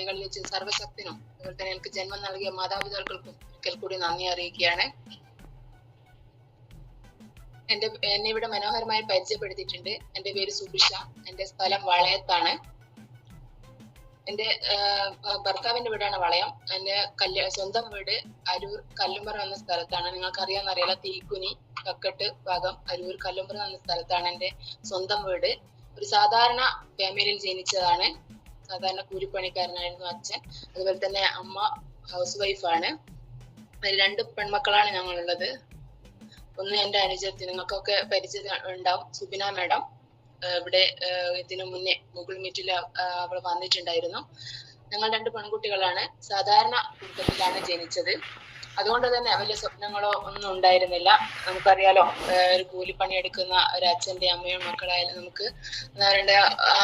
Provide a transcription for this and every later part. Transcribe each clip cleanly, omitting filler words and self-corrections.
സമയങ്ങളിൽ വെച്ച് സർവശക്തനും അതുപോലെ തന്നെ എനിക്ക് ജന്മം നൽകിയ മാതാപിതാക്കൾക്കും ഒരിക്കൽ കൂടി നന്ദി അറിയിക്കുകയാണ്. എന്നെ ഇവിടെ മനോഹരമായി പരിചയപ്പെടുത്തിയിട്ടുണ്ട്. എൻ്റെ പേര് സുബിഷ. എൻ്റെ സ്ഥലം വളയത്താണ്. എൻ്റെ ഭർത്താവിന്റെ വീടാണ് വളയം. എൻ്റെ സ്വന്തം വീട് അരൂർ കല്ലുമ്പറ എന്ന സ്ഥലത്താണ്. നിങ്ങൾക്ക് അറിയാമെന്നറിയില്ല, തീക്കുനി കക്കട്ട് ഭാഗം അരൂർ കല്ലുമ്പറ എന്ന സ്ഥലത്താണ് എൻ്റെ സ്വന്തം വീട്. ഒരു സാധാരണ ഫാമിലിയിൽ ജനിച്ചതാണ്. സാധാരണ കൂലിപ്പണിക്കാരനായിരുന്നു അച്ഛൻ. അതുപോലെ തന്നെ അമ്മ ഹൗസ് വൈഫാണ്. രണ്ട് പെൺമക്കളാണ് ഞങ്ങളുള്ളത്. ഒന്ന് എൻ്റെ അനുജത്തി, നിങ്ങൾക്കൊക്കെ പരിചയം ഉണ്ടാവും, സുബിന മാഡം. ഇവിടെ ഇതിനു മുന്നേ ഗൂഗിൾ മീറ്റിൽ അവൾ വന്നിട്ടുണ്ടായിരുന്നു. ഞങ്ങൾ രണ്ട് പെൺകുട്ടികളാണ്. സാധാരണ കുടുംബത്തിലാണ് ജനിച്ചത്. അതുകൊണ്ട് തന്നെ വലിയ സ്വപ്നങ്ങളോ ഒന്നും ഉണ്ടായിരുന്നില്ല. നമുക്കറിയാലോ, ഒരു കൂലിപ്പണി എടുക്കുന്ന ഒരു അച്ഛന്റെ അമ്മയും മക്കളായാലും നമുക്ക്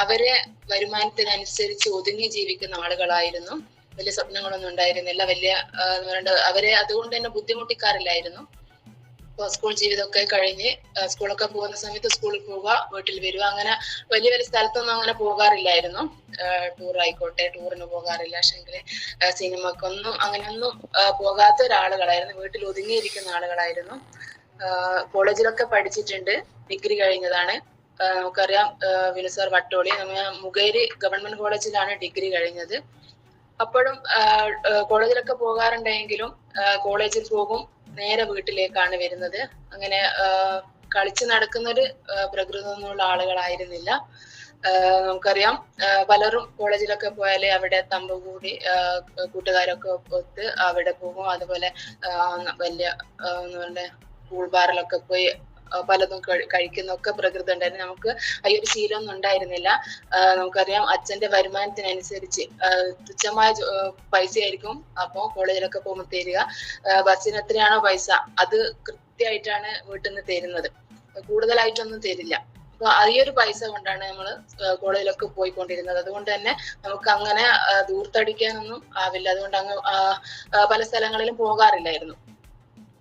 അവരെ വരുമാനത്തിനനുസരിച്ച് ഒതുങ്ങി ജീവിക്കുന്ന ആളുകളായിരുന്നു. വലിയ സ്വപ്നങ്ങളൊന്നും ഉണ്ടായിരുന്നില്ല. അവരെ അതുകൊണ്ട് തന്നെ ബുദ്ധിമുട്ടിക്കാറില്ലായിരുന്നു. സ്കൂൾ ജീവിതമൊക്കെ കഴിഞ്ഞ് സ്കൂളൊക്കെ പോകുന്ന സമയത്ത് സ്കൂളിൽ പോവുക, വീട്ടിൽ വരിക, അങ്ങനെ വലിയ വലിയ സ്ഥലത്തൊന്നും അങ്ങനെ പോകാറില്ലായിരുന്നു. ടൂർ ആയിക്കോട്ടെ, ടൂറിന് പോകാറില്ല. പക്ഷെങ്കിൽ സിനിമക്കൊന്നും അങ്ങനെയൊന്നും പോകാത്ത ഒരാളുകളായിരുന്നു. വീട്ടിൽ ഒതുങ്ങിയിരിക്കുന്ന ആളുകളായിരുന്നു. കോളേജിലൊക്കെ പഠിച്ചിട്ടുണ്ട്. ഡിഗ്രി കഴിഞ്ഞതാണ്. നമുക്കറിയാം, വിനുസാർ വട്ടോളി മുഖേരി ഗവൺമെന്റ് കോളേജിലാണ് ഡിഗ്രി കഴിഞ്ഞത്. അപ്പോഴും കോളേജിലൊക്കെ പോകാറുണ്ടെങ്കിലും കോളേജിൽ പോകും, നേരെ വീട്ടിലേക്കാണ് വരുന്നത്. അങ്ങനെ കളിച്ച് നടക്കുന്നൊരു പ്രകൃതമൊന്നുമുള്ള ആളുകളായിരുന്നില്ല. നമുക്കറിയാം, പലരും കോളേജിലൊക്കെ പോയാല് അവിടെ തമ്പ് കൂടി കൂട്ടുകാരൊക്കെ ഒത്ത് അവിടെ പോകും. അതുപോലെ വലിയ പൂൾ ബാറിലൊക്കെ പോയി പലതും കഴിക്കുന്നൊക്കെ പ്രകൃതി ഉണ്ടായിരുന്നു. നമുക്ക് ഈ ഒരു ശീലമൊന്നും ഉണ്ടായിരുന്നില്ല. നമുക്കറിയാം, അച്ഛന്റെ വരുമാനത്തിനനുസരിച്ച് തുച്ഛമായ പൈസ ആയിരിക്കും അപ്പൊ കോളേജിലൊക്കെ പോകുമ്പോൾ തരിക. ബസ്സിന് എത്രയാണോ പൈസ അത് കൃത്യമായിട്ടാണ് വീട്ടിൽ നിന്ന് തരുന്നത്. കൂടുതലായിട്ടൊന്നും തരില്ല. അപ്പൊ ഈ ഒരു പൈസ കൊണ്ടാണ് നമ്മൾ കോളേജിലൊക്കെ പോയിക്കൊണ്ടിരുന്നത്. അതുകൊണ്ട് തന്നെ നമുക്ക് അങ്ങനെ ദൂർത്തടിക്കാനൊന്നും ആവില്ല. അതുകൊണ്ട് അങ്ങ് പല സ്ഥലങ്ങളിലും പോകാറില്ലായിരുന്നു.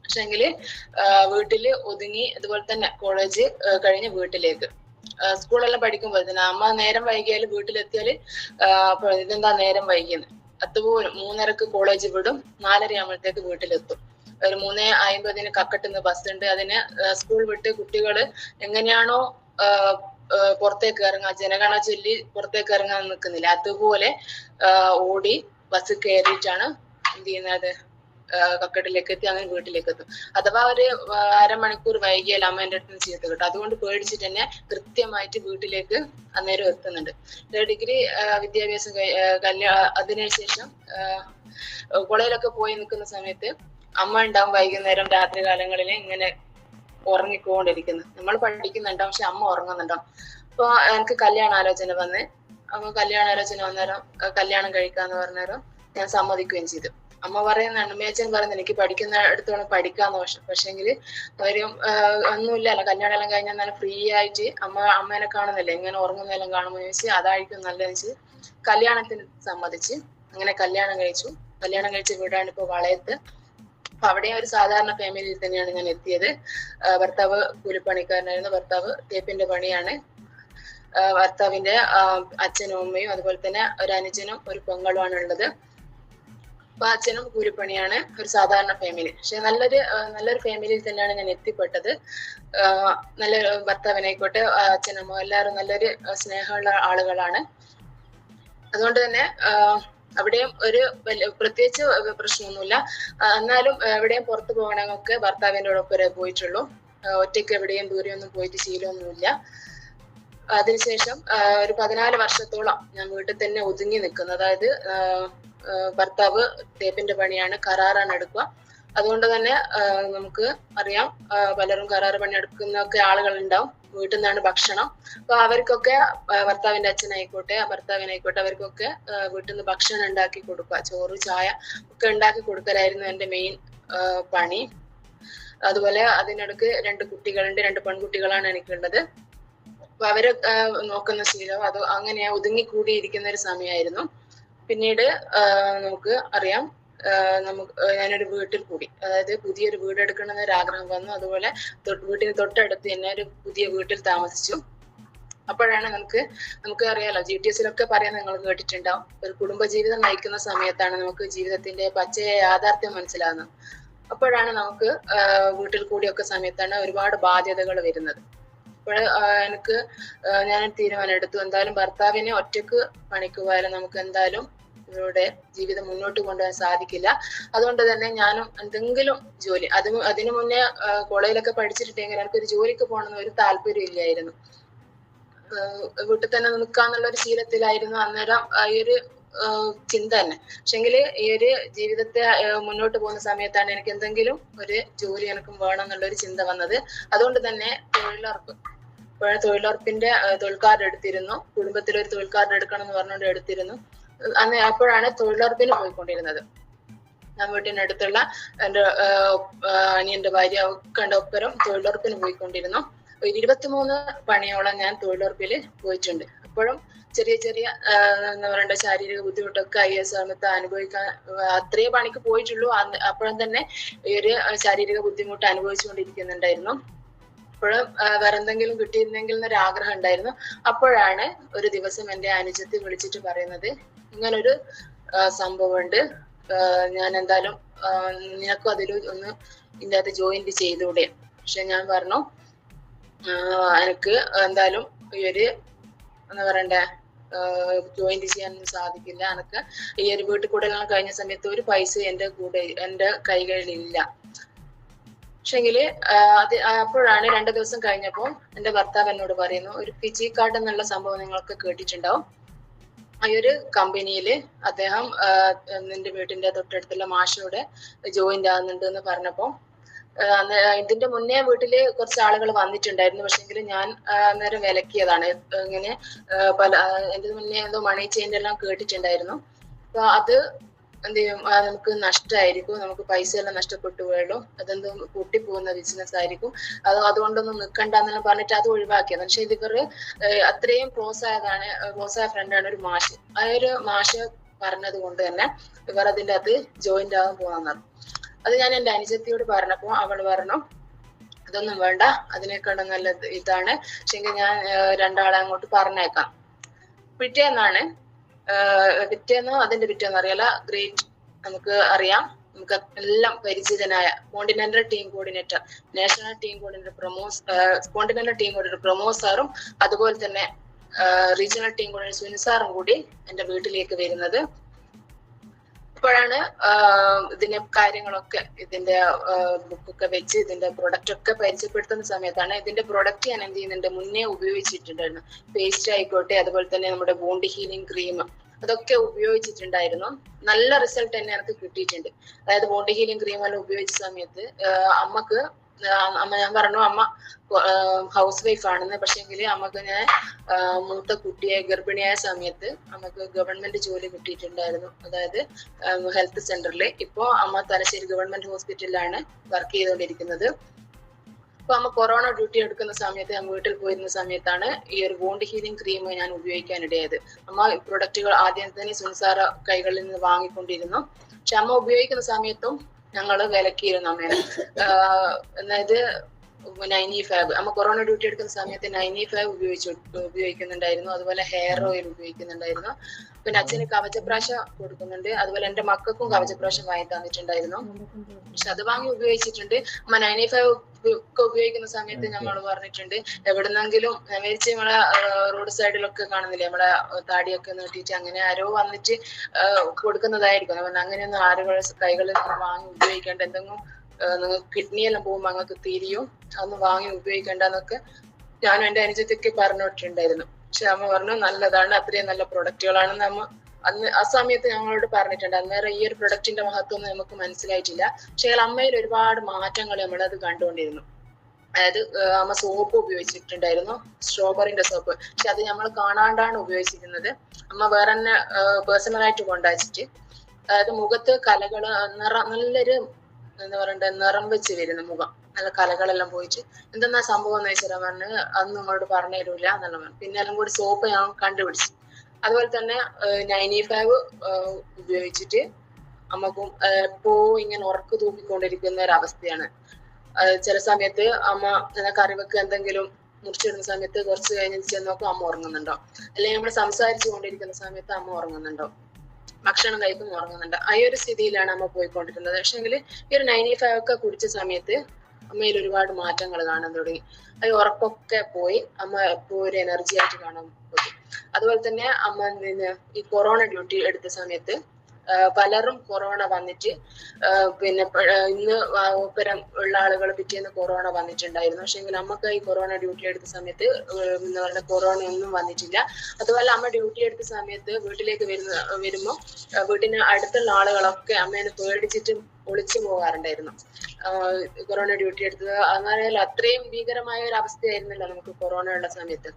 പക്ഷെങ്കില് വീട്ടില് ഒതുങ്ങി, അതുപോലെ തന്നെ കോളേജ് കഴിഞ്ഞ് വീട്ടിലേക്ക് സ്കൂളെല്ലാം പഠിക്കുമ്പോൾ തന്നെ അമ്മ നേരം വൈകിയാല് വീട്ടിലെത്തിയാല് ഇതെന്താ നേരം വൈകിയെന്ന് അതുപോലും 3:30 കോളേജ് വിടും, 4:30 ആകുമ്പോഴത്തേക്ക് വീട്ടിലെത്തും. ഒരു 3:50 കക്കട്ടുന്ന ബസ് ഉണ്ട്. അതിന് സ്കൂൾ വിട്ട് കുട്ടികള് എങ്ങനെയാണോ പുറത്തേക്ക് ഇറങ്ങാൻ, ജനഗണ ചൊല്ലി പുറത്തേക്ക് ഇറങ്ങാൻ നിൽക്കുന്നില്ല, അതുപോലെ ഓടി ബസ് കയറിയിട്ടാണ് എന്ത് ചെയ്യുന്നത്, കക്കട്ടിലേക്ക് എത്തി അങ്ങനെ വീട്ടിലേക്ക് എത്തും. അഥവാ ഒരു അരമണിക്കൂർ വൈകിയാൽ അമ്മ എൻ്റെ അടുത്ത് നിന്ന് ചീത്ത കിട്ടും. അതുകൊണ്ട് പേടിച്ചിട്ട് തന്നെ കൃത്യമായിട്ട് വീട്ടിലേക്ക് അന്നേരം എത്തുന്നുണ്ട്. ഡിഗ്രി വിദ്യാഭ്യാസം അതിനുശേഷം കോളേജിലൊക്കെ പോയി നിൽക്കുന്ന സമയത്ത് അമ്മ ഉണ്ടാവും വൈകുന്നേരം രാത്രി കാലങ്ങളിൽ ഇങ്ങനെ ഉറങ്ങിക്കൊണ്ടിരിക്കുന്നു. നമ്മൾ പഠിക്കുന്നുണ്ടാവും, പക്ഷെ അമ്മ ഉറങ്ങുന്നുണ്ടാവും. അപ്പൊ എനിക്ക് കല്യാണാലോചന വന്ന്, അപ്പൊ കല്യാണാലോചന വന്നേരം കല്യാണം കഴിക്കാന്ന് പറഞ്ഞേരം ഞാൻ സമ്മതിക്കുകയും ചെയ്തു. അമ്മ പറയുന്നുണ്ട്, അമ്മയച്ഛൻ പറയുന്നത് എനിക്ക് പഠിക്കുന്ന അടുത്തോളം പഠിക്കാന്ന്. പക്ഷെങ്കിൽ അവരും ഒന്നുമില്ലല്ലോ, കല്യാണം എല്ലാം കഴിഞ്ഞാൽ നല്ല ഫ്രീ ആയിട്ട് അമ്മേനെ കാണുന്നില്ല, ഇങ്ങനെ ഉറങ്ങുന്നതെല്ലാം കാണുമ്പോൾ ചോദിച്ച് അതായിരിക്കും നല്ലതെന്ന് വെച്ച് കല്യാണത്തിന് സമ്മതിച്ച് അങ്ങനെ കല്യാണം കഴിച്ചു. കല്യാണം കഴിച്ച വീടാണ് ഇപ്പൊ വളയത്ത്. അപ്പൊ അവിടെ ഒരു സാധാരണ ഫാമിലിയിൽ തന്നെയാണ് ഞാൻ എത്തിയത്. ഭർത്താവ് കൂലിപ്പണിക്കാരനായിരുന്നു. ഭർത്താവ് തേപ്പിന്റെ പണിയാണ്. ഭർത്താവിന്റെ അച്ഛനും അമ്മയും അതുപോലെ തന്നെ ഒരു അനുജനും ഒരു പെങ്ങളുമാണ് ഉള്ളത്. അപ്പൊ അച്ഛനും കൂലിപ്പണിയാണ്. ഒരു സാധാരണ ഫാമിലി. പക്ഷെ നല്ലൊരു ഫാമിലിയിൽ തന്നെയാണ് ഞാൻ എത്തിപ്പെട്ടത്. നല്ലൊരു ഭർത്താവിനായിക്കോട്ടെ, അച്ഛനമ്മ എല്ലാവരും നല്ലൊരു സ്നേഹമുള്ള ആളുകളാണ്. അതുകൊണ്ട് തന്നെ അവിടെയും ഒരു പ്രത്യേകിച്ച് പ്രശ്നമൊന്നുമില്ല. എന്നാലും എവിടെയും പുറത്തു പോകണമെന്നൊക്കെ ഭർത്താവിൻ്റെ ഒപ്പരേ പോയിട്ടുള്ളൂ. ഒറ്റയ്ക്ക് എവിടെയും ദൂരെയൊന്നും പോയിട്ട് ശീലമൊന്നുമില്ല. അതിനുശേഷം ഒരു 14 വർഷത്തോളം ഞാൻ വീട്ടിൽ തന്നെ ഒതുങ്ങി നിൽക്കുന്നു. അതായത് ഭർത്താവ് തേപ്പിന്റെ പണിയാണ്, കരാറാണ് എടുക്കുക. അതുകൊണ്ട് തന്നെ നമുക്ക് അറിയാം, പലരും കരാറ് പണി എടുക്കുന്നൊക്കെ ആളുകൾ ഉണ്ടാവും. വീട്ടിൽ നിന്നാണ് ഭക്ഷണം. അപ്പൊ അവർക്കൊക്കെ ഭർത്താവിന്റെ അച്ഛനായിക്കോട്ടെ ഭർത്താവിനായിക്കോട്ടെ അവർക്കൊക്കെ വീട്ടിൽ നിന്ന് ഭക്ഷണം ഉണ്ടാക്കി കൊടുക്കുക, ചോറ് ചായ ഒക്കെ ഉണ്ടാക്കി കൊടുക്കലായിരുന്നു എൻ്റെ മെയിൻ പണി. അതുപോലെ അതിനിടക്ക് 2 കുട്ടികളുണ്ട്, 2 പെൺകുട്ടികളാണ് എനിക്കുള്ളത്. അപ്പൊ അവരെ നോക്കുന്ന ശീലം അത് അങ്ങനെ ഒതുങ്ങിക്കൂടിയിരിക്കുന്ന ഒരു സമയമായിരുന്നു. പിന്നീട് നമുക്ക് അറിയാം, ഞാനൊരു വീട്ടിൽ കൂടി, അതായത് പുതിയൊരു വീട് എടുക്കണമെന്നൊരു ആഗ്രഹം വന്നു. അതുപോലെ വീട്ടിന് തൊട്ടടുത്ത് തന്നെ ഒരു പുതിയ വീട്ടിൽ താമസിച്ചു. അപ്പോഴാണ് നമുക്ക് അറിയാലോ, GTS-ലൊക്കെ പറയാൻ നിങ്ങൾ കേട്ടിട്ടുണ്ടാവും, ഒരു കുടുംബജീവിതം നയിക്കുന്ന സമയത്താണ് നമുക്ക് ജീവിതത്തിന്റെ പച്ചയായ യാഥാർത്ഥ്യം മനസ്സിലാകുന്നത്. അപ്പോഴാണ് നമുക്ക് വീട്ടിൽ കൂടിയൊക്കെ സമയത്താണ് ഒരുപാട് ബാധ്യതകൾ വരുന്നത്. അപ്പോൾ ഞാൻ തീരുമാനം എടുത്തു, എന്തായാലും ഭർത്താവിനെ ഒറ്റക്ക് പണിക്ക് പോയാലും നമുക്ക് എന്തായാലും ഇവരുടെ ജീവിതം മുന്നോട്ട് കൊണ്ടുപോകാൻ സാധിക്കില്ല. അതുകൊണ്ട് തന്നെ ഞാനും എന്തെങ്കിലും ജോലി, അതിനു മുന്നേ കോളേജിലൊക്കെ പഠിച്ചിട്ടുണ്ടെങ്കിൽ എനിക്കൊരു ജോലിക്ക് പോകണമെന്ന് ഒരു താല്പര്യം ഇല്ലായിരുന്നു. വീട്ടിൽ തന്നെ നിൽക്കാന്നുള്ള ഒരു ശീലത്തിലായിരുന്നു അന്നേരം ഈ ഒരു ചിന്ത തന്നെ. പക്ഷെങ്കിൽ ഈ ഒരു ജീവിതത്തെ മുന്നോട്ട് പോകുന്ന സമയത്താണ് എനിക്ക് എന്തെങ്കിലും ഒരു ജോലി എനിക്കും വേണം എന്നുള്ള ഒരു ചിന്ത വന്നത്. അതുകൊണ്ട് തന്നെ തൊഴിലുറപ്പിന്റെ തൊഴിൽ കാർഡ് എടുത്തിരുന്നു. കുടുംബത്തിലൊരു തൊഴിൽ കാർഡ് എടുക്കണം എന്ന് പറഞ്ഞുകൊണ്ട് എടുത്തിരുന്നു. അപ്പോഴാണ് തൊഴിലുറപ്പിന് പോയിക്കൊണ്ടിരുന്നത്. ഞാൻ വീട്ടിനടുത്തുള്ള എൻ്റെ അനിയന്റെ ഭാര്യ ഒക്കെ എൻ്റെ ഒപ്പരം തൊഴിലുറപ്പിന് പോയിക്കൊണ്ടിരുന്നു. 23 പണിയോളം ഞാൻ തൊഴിലുറപ്പില് പോയിട്ടുണ്ട്. അപ്പോഴും ചെറിയ എന്താ പറയണ്ട ശാരീരിക ബുദ്ധിമുട്ടൊക്കെ സമയത്ത് അനുഭവിക്കാൻ അത്രേ പണിക്ക് പോയിട്ടുള്ളൂ. അപ്പോഴും തന്നെ ഈ ഒരു ശാരീരിക ബുദ്ധിമുട്ട് അനുഭവിച്ചുകൊണ്ടിരിക്കുന്നുണ്ടായിരുന്നു. അപ്പോഴും വേറെ എന്തെങ്കിലും കിട്ടിയിരുന്നെങ്കിൽ എന്നൊരു ആഗ്രഹം ഉണ്ടായിരുന്നു. അപ്പോഴാണ് ഒരു ദിവസം എൻ്റെ അനുജത്തി വിളിച്ചിട്ട് പറയുന്നത്, ഇങ്ങനൊരു സംഭവമുണ്ട്, ഞാൻ എന്തായാലും നിനക്കും അതിൽ ഒന്ന് ഇതിൻ്റെ അകത്ത് ജോയിന്റ് ചെയ്തൂടെ. പക്ഷെ ഞാൻ പറഞ്ഞു, എനിക്ക് എന്തായാലും ഈ ഒരു എന്താ പറയണ്ടേ ജോയിന്റ് ചെയ്യാനൊന്നും സാധിക്കില്ല. എനിക്ക് ഈ ഒരു വീട്ടിൽ കൂടെ എല്ലാം കഴിഞ്ഞ സമയത്ത് ഒരു പൈസ എൻ്റെ കൈകളിലില്ല. പക്ഷെങ്കില് അപ്പോഴാണ് 2 ദിവസം കഴിഞ്ഞപ്പോൾ എൻ്റെ ഭർത്താവ് എന്നോട് പറയുന്നു, ഒരു ഫിജി കാർഡ് എന്നുള്ള സംഭവം നിങ്ങൾക്ക് കേട്ടിട്ടുണ്ടാവും. ഈ ഒരു കമ്പനിയില് അദ്ദേഹം നിന്റെ വീട്ടിന്റെ തൊട്ടടുത്തുള്ള മാഷോടെ ജോയിന്റ് ആകുന്നുണ്ട് എന്ന് പറഞ്ഞപ്പോ, ഇതിന്റെ മുന്നേ വീട്ടില് കുറച്ച് ആളുകൾ വന്നിട്ടുണ്ടായിരുന്നു. പക്ഷെങ്കിൽ ഞാൻ അന്നേരം വിലക്കിയതാണ്. ഇങ്ങനെ എന്റെ മുന്നേ എന്തോ മണി ചേഞ്ച് എല്ലാം കേട്ടിട്ടുണ്ടായിരുന്നു. അപ്പൊ അത് എന്ത് ചെയ്യും, നമുക്ക് നഷ്ടമായിരിക്കും, നമുക്ക് പൈസ എല്ലാം നഷ്ടപ്പെട്ടു പോയുള്ളൂ, അതെന്തോ പൊട്ടിപ്പോകുന്ന ബിസിനസ് ആയിരിക്കും, അതുകൊണ്ടൊന്നും നിൽക്കണ്ടെന്നെല്ലാം പറഞ്ഞിട്ട് അത് ഒഴിവാക്കിയതാണ്. പക്ഷെ ഇവർ അത്രയും ക്ലോസ് ആയ ഫ്രണ്ടാണ് ഒരു മാഷ്. ആ ഒരു മാഷ് പറഞ്ഞത് കൊണ്ട് തന്നെ ഇവർ അതിൻ്റെ അത് ജോയിന്റ് ആകാൻ പോകുന്നത്. അത് ഞാൻ എൻ്റെ അനുജത്തിയോട് പറഞ്ഞപ്പോൾ അവൾ പറഞ്ഞു, അതൊന്നും വേണ്ട, അതിനേക്കാളും നല്ല ഇതാണ്, പക്ഷെങ്കിൽ ഞാൻ 2 ആളെ അങ്ങോട്ട് പറഞ്ഞേക്കാം. പിറ്റേന്നോ അതിന്റെ പിറ്റേന്ന് അറിയാല, ഗ്രേറ്റ് നമുക്ക് അറിയാം, നമുക്ക് എല്ലാം പരിചിതനായ continental team coordinator, national team coordinator continental team coordinator Pramod സാറും അതുപോലെ തന്നെ റീജിയണൽ ടീം കോർഡിനേറ്റർ സുനിൽ സാറും കൂടി എൻ്റെ വീട്ടിലേക്ക് വരുന്നത്. അപ്പോഴാണ് ഇതിന്റെ കാര്യങ്ങളൊക്കെ, ഇതിന്റെ ബുക്കൊക്കെ വെച്ച് ഇതിന്റെ പ്രൊഡക്റ്റ് ഒക്കെ പരിചയപ്പെടുത്തുന്ന സമയത്താണ് ഇതിന്റെ പ്രൊഡക്റ്റ് ഞാൻ എന്ത് ചെയ്യുന്നുണ്ട്, മുന്നേ ഉപയോഗിച്ചിട്ടുണ്ടായിരുന്നു. പേസ്റ്റ് ആയിക്കോട്ടെ, അതുപോലെ തന്നെ നമ്മുടെ വൂണ്ട് ഹീലിംഗ് ക്രീം, അതൊക്കെ ഉപയോഗിച്ചിട്ടുണ്ടായിരുന്നു. നല്ല റിസൾട്ട് തന്നെ എനിക്ക് കിട്ടിയിട്ടുണ്ട്. അതായത് വൂണ്ട് ഹീലിംഗ് ക്രീം എല്ലാം ഉപയോഗിച്ച സമയത്ത് ഞാൻ പറഞ്ഞു, അമ്മ ഹൗസ് വൈഫ് ആണെന്ന്. പക്ഷെങ്കിൽ അമ്മക്ക് ഞാൻ മൂത്ത കുട്ടിയെ ഗർഭിണിയായ സമയത്ത് അമ്മക്ക് ഗവൺമെന്റ് ജോലി കിട്ടിയിട്ടുണ്ടായിരുന്നു, അതായത് ഹെൽത്ത് സെന്ററിൽ. ഇപ്പോ അമ്മ തലശ്ശേരി ഗവൺമെന്റ് ഹോസ്പിറ്റലിലാണ് വർക്ക് ചെയ്തുകൊണ്ടിരിക്കുന്നത്. അപ്പൊ അമ്മ കൊറോണ ഡ്യൂട്ടി എടുക്കുന്ന സമയത്ത് ഞാൻ വീട്ടിൽ പോയിരുന്ന സമയത്താണ് ഈ ഒരു വൂണ്ട് ഹീലിംഗ് ക്രീം ഞാൻ ഉപയോഗിക്കാനിടയായത്. അമ്മ പ്രൊഡക്റ്റുകൾ ആദ്യം തന്നെ സുൻസാര കൈകളിൽ നിന്ന് വാങ്ങിക്കൊണ്ടിരുന്നു. പക്ഷെ അമ്മ ഉപയോഗിക്കുന്ന സമയത്തും ഞങ്ങള് വിലക്കിയിരുന്നു അമ്മേനെ. അതായത് 95 അമ്മ കൊറോണ ഡ്യൂട്ടി എടുക്കുന്ന സമയത്ത് 95 ഉപയോഗിക്കുന്നുണ്ടായിരുന്നു. അതുപോലെ ഹെയർ ഓയിൽ ഉപയോഗിക്കുന്നുണ്ടായിരുന്നു. പിന്നെ അച്ഛന് കവചപ്രാശ കൊടുക്കുന്നുണ്ട്. അതുപോലെ എൻ്റെ മക്കൾക്കും കവചപ്രാശം വാങ്ങി തന്നിട്ടുണ്ടായിരുന്നു. പക്ഷെ അത് വാങ്ങി ഉപയോഗിച്ചിട്ടുണ്ട്. അമ്മ 95 ഒക്കെ ഉപയോഗിക്കുന്ന സമയത്ത് നമ്മൾ പറഞ്ഞിട്ടുണ്ട്, എവിടുന്നെങ്കിലും വിചാരിച്ച് നമ്മളെ റോഡ് സൈഡിലൊക്കെ കാണുന്നില്ലേ, നമ്മളെ താടിയൊക്കെ നീട്ടിയിട്ട് അങ്ങനെ ആരോ വന്നിട്ട് കൊടുക്കുന്നതായിരിക്കും. അങ്ങനെയൊന്നും ആരുകൾ കൈകളിൽ വാങ്ങി ഉപയോഗിക്കേണ്ട, എന്തെങ്കിലും നിങ്ങൾക്ക് കിഡ്നിയെല്ലാം പോകുമ്പോൾ അങ്ങക്ക് തിരിയും, അതൊന്നും വാങ്ങി ഉപയോഗിക്കേണ്ടെന്നൊക്കെ ഞാനും എൻ്റെ അനുജത്തിക്ക് പറഞ്ഞിട്ടുണ്ടായിരുന്നു. പക്ഷെ അമ്മ പറഞ്ഞു നല്ലതാണ്, അത്രയും നല്ല പ്രൊഡക്റ്റുകളാണെന്ന് അമ്മ അന്ന് ആ സമയത്ത് ഞങ്ങളോട് പറഞ്ഞിട്ടുണ്ട്. അന്നേരം ഈ ഒരു പ്രൊഡക്റ്റിന്റെ മഹത്വം ഒന്നും നമുക്ക് മനസ്സിലായിട്ടില്ല. പക്ഷെ അമ്മയിൽ ഒരുപാട് മാറ്റങ്ങൾ നമ്മളത് കണ്ടുകൊണ്ടിരുന്നു. അതായത് അമ്മ സോപ്പ് ഉപയോഗിച്ചിട്ടുണ്ടായിരുന്നു, സ്ട്രോബെറിന്റെ സോപ്പ്. പക്ഷെ അത് നമ്മൾ കാണാണ്ടാണ് ഉപയോഗിച്ചിരുന്നത്. അമ്മ വേറെ തന്നെ പേഴ്സണലായിട്ട് കൊണ്ടുവച്ചിട്ട്, അതായത് മുഖത്ത് കലകള് നല്ലൊരു എന്താ പറയണ്ടേ നിറം വെച്ച് വരുന്ന മുഖം, നല്ല കലകളെല്ലാം പോയിട്ട് എന്തെന്നാ സംഭവം എന്ന് വെച്ചാൽ പറഞ്ഞ് അത് നമ്മളോട് പറഞ്ഞു തരൂല എന്നുള്ള പറഞ്ഞു. പിന്നെ എല്ലാം കൂടി സോപ്പ് ഞാൻ കണ്ടുപിടിച്ചു. അതുപോലെ തന്നെ 95 ഉപയോഗിച്ചിട്ട് അമ്മക്കും എപ്പോഴും ഇങ്ങനെ ഉറക്ക് തൂക്കിക്കൊണ്ടിരിക്കുന്ന ഒരു അവസ്ഥയാണ്. ചില സമയത്ത് അമ്മ കറി വെക്കുക എന്തെങ്കിലും മുറിച്ചിടുന്ന സമയത്ത് കുറച്ച് കഴിഞ്ഞ് ചെന്ന് നോക്കും അമ്മ ഉറങ്ങുന്നുണ്ടോ, അല്ലെങ്കിൽ നമ്മൾ സംസാരിച്ചു കൊണ്ടിരിക്കുന്ന സമയത്ത് അമ്മ ഉറങ്ങുന്നുണ്ടോ, ഭക്ഷണം കഴിക്കുമ്പോൾ ഉറങ്ങുന്നുണ്ട്. ആ ഒരു സ്ഥിതിയിലാണ് അമ്മ പോയിക്കൊണ്ടിരുന്നത്. പക്ഷെങ്കിൽ ഈ ഒരു 95 ഒക്കെ കുടിച്ച സമയത്ത് അമ്മയിൽ ഒരുപാട് മാറ്റങ്ങൾ കാണാൻ തുടങ്ങി. അത് ഉറക്കൊക്കെ പോയി, അമ്മ ഇപ്പോൾ ഒരു എനർജി ആയിട്ട് കാണാൻ പോയി. അതുപോലെ തന്നെ അമ്മ ഈ കൊറോണ ഡ്യൂട്ടി എടുത്ത സമയത്ത് പലരും കൊറോണ വന്നിട്ട് പിന്നെ ഇന്ന് ഒപ്പരം ഉള്ള ആളുകൾ പിറ്റേന്ന് കൊറോണ വന്നിട്ടുണ്ടായിരുന്നു. പക്ഷെങ്കിൽ നമുക്ക് ഈ കൊറോണ ഡ്യൂട്ടി എടുത്ത സമയത്ത് എന്താ പറയുക കൊറോണ ഒന്നും വന്നിട്ടില്ല. അതുപോലെ അമ്മ ഡ്യൂട്ടി എടുത്ത സമയത്ത് വീട്ടിലേക്ക് വരുമ്പോൾ വീട്ടിന് അടുത്തുള്ള ആളുകളൊക്കെ അമ്മേനെ പേടിച്ചിട്ട് ഒളിച്ചു പോകാറുണ്ടായിരുന്നു. കൊറോണ ഡ്യൂട്ടി എടുത്തത് അങ്ങനെ അത്രയും ഭീകരമായ ഒരു അവസ്ഥയായിരുന്നല്ലോ നമുക്ക് കൊറോണ ഉള്ള സമയത്ത്.